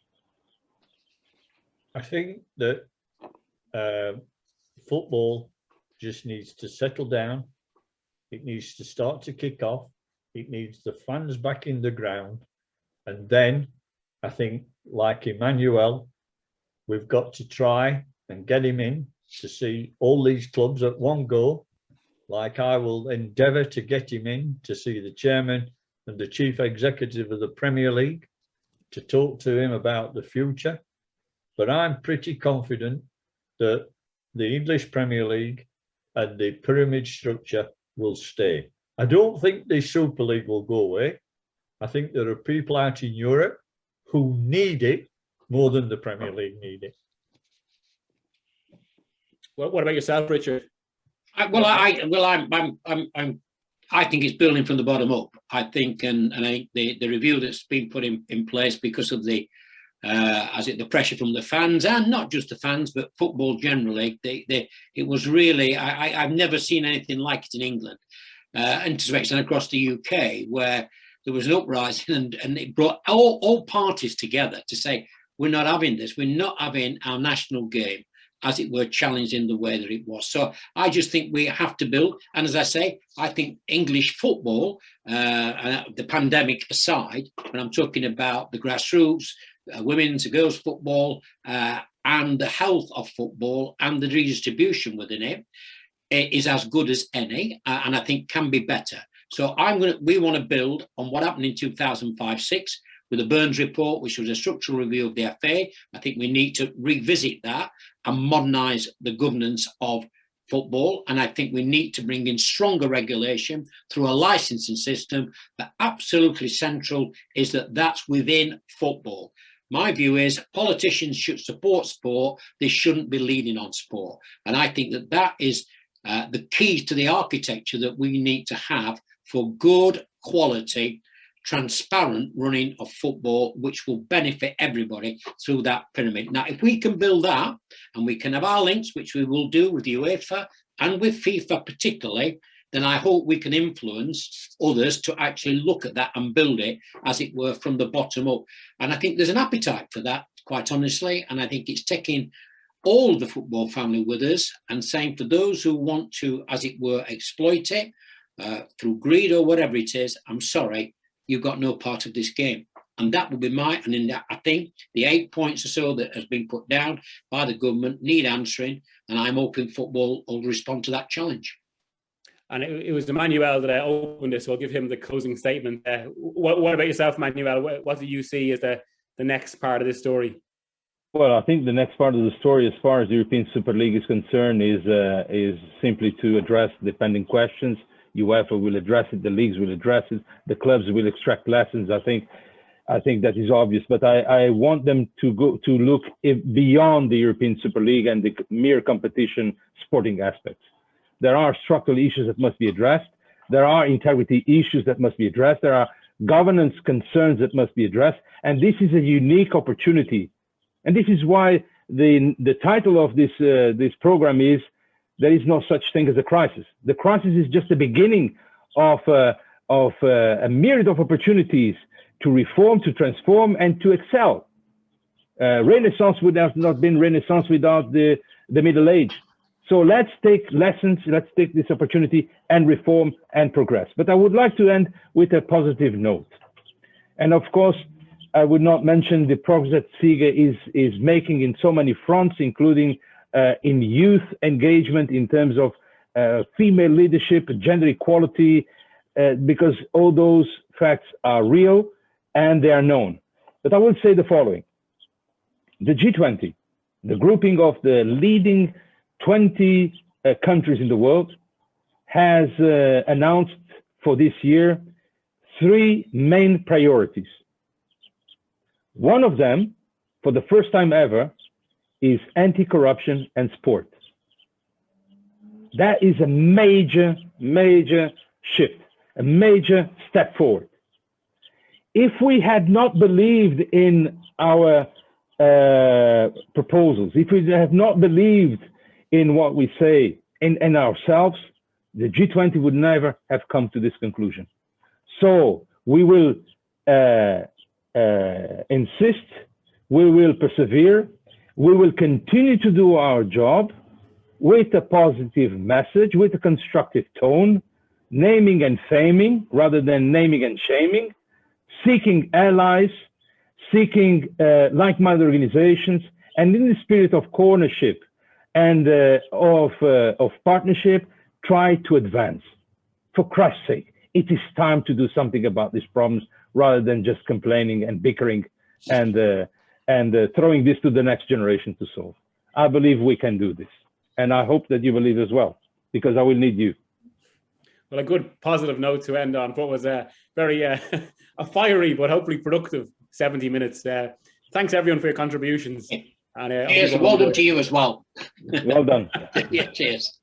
I think that football just needs to settle down. It needs to start to kick off. It needs the fans back in the ground. And then I think, like Emmanuel, we've got to try and get him in to see all these clubs at one go. Like I will endeavour to get him in to see the chairman and the chief executive of the Premier League to talk to him about the future. But I'm pretty confident that the English Premier League and the pyramid structure will stay. I don't think the Super League will go away. I think there are people out in Europe who need it more than the Premier League need it. What about yourself, Richard? I think it's building from the bottom up. I think, and I think the review that's been put in place because of the pressure from the fans, and not just the fans, but football generally. It was really, I've never seen anything like it in England, and to some extent across the UK, where there was an uprising and it brought all parties together to say, we're not having this. We're not having our national game, as it were, challenged in the way that it was. So I just think we have to build. And as I say, I think English football, the pandemic aside, when I'm talking about the grassroots, women's and girls football, and the health of football and the redistribution within it, is as good as any, and I think can be better. So we want to build on what happened in 2005-06 with the Burns report, which was a structural review of the FA. I think we need to revisit that and modernise the governance of football. And I think we need to bring in stronger regulation through a licensing system. But absolutely central is that that's within football. My view is politicians should support sport. They shouldn't be leading on sport. And I think that is the key to the architecture that we need to have for good quality, transparent running of football, which will benefit everybody through that pyramid. Now, if we can build that, and we can have our links, which we will do with UEFA and with FIFA particularly, then I hope we can influence others to actually look at that and build it, as it were, from the bottom up. And I think there's an appetite for that, quite honestly, and I think it's taking all the football family with us and saying, for those who want to, as it were, exploit it through greed or whatever it is, I'm sorry, you've got no part of this game. And that will be I think the 8 points or so that has been put down by the government need answering, and I'm hoping football will respond to that challenge. And it was Emmanuel that opened this, so I'll give him the closing statement. What about yourself, Emmanuel? What do you see as the next part of this story? Well, I think the next part of the story, as far as the European Super League is concerned, is simply to address the pending questions. UEFA will address it, the leagues will address it, the clubs will extract lessons. I think I think that is obvious, but I want them to look beyond the European Super League and the mere competition sporting aspects. There are structural issues that must be addressed. There are integrity issues that must be addressed. There are governance concerns that must be addressed. And this is a unique opportunity. And this is why the title of this program is "There is no such thing as a crisis." The crisis is just the beginning of a myriad of opportunities to reform, to transform, and to excel. Renaissance would have not been Renaissance without the Middle Age. So let's take lessons, let's take this opportunity and reform and progress. But I would like to end with a positive note. And of course, I would not mention the progress that SIGA is making in so many fronts, including in youth engagement in terms of female leadership, gender equality, because all those facts are real and they are known. But I will say the following. The G20, the grouping of the leading 20 countries in the world, has announced for this year 3 main priorities. One of them, for the first time ever, is anti-corruption and sport. That is a major, major shift, a major step forward. If we had not believed in our proposals, if we had not believed in what we say in ourselves, the G20 would never have come to this conclusion. So we will insist, we will persevere, we will continue to do our job with a positive message, with a constructive tone, naming and faming rather than naming and shaming, seeking allies, seeking like-minded organizations, and in the spirit of cornership and of partnership, try to advance. For Christ's sake, it is time to do something about these problems rather than just complaining and bickering and throwing this to the next generation to solve. I believe we can do this. And I hope that you believe as well, because I will need you. Well, a good positive note to end on what was a very a fiery but hopefully productive 70 minutes. Thanks everyone for your contributions. And cheers, well done to you as well. Well done. Yeah, cheers.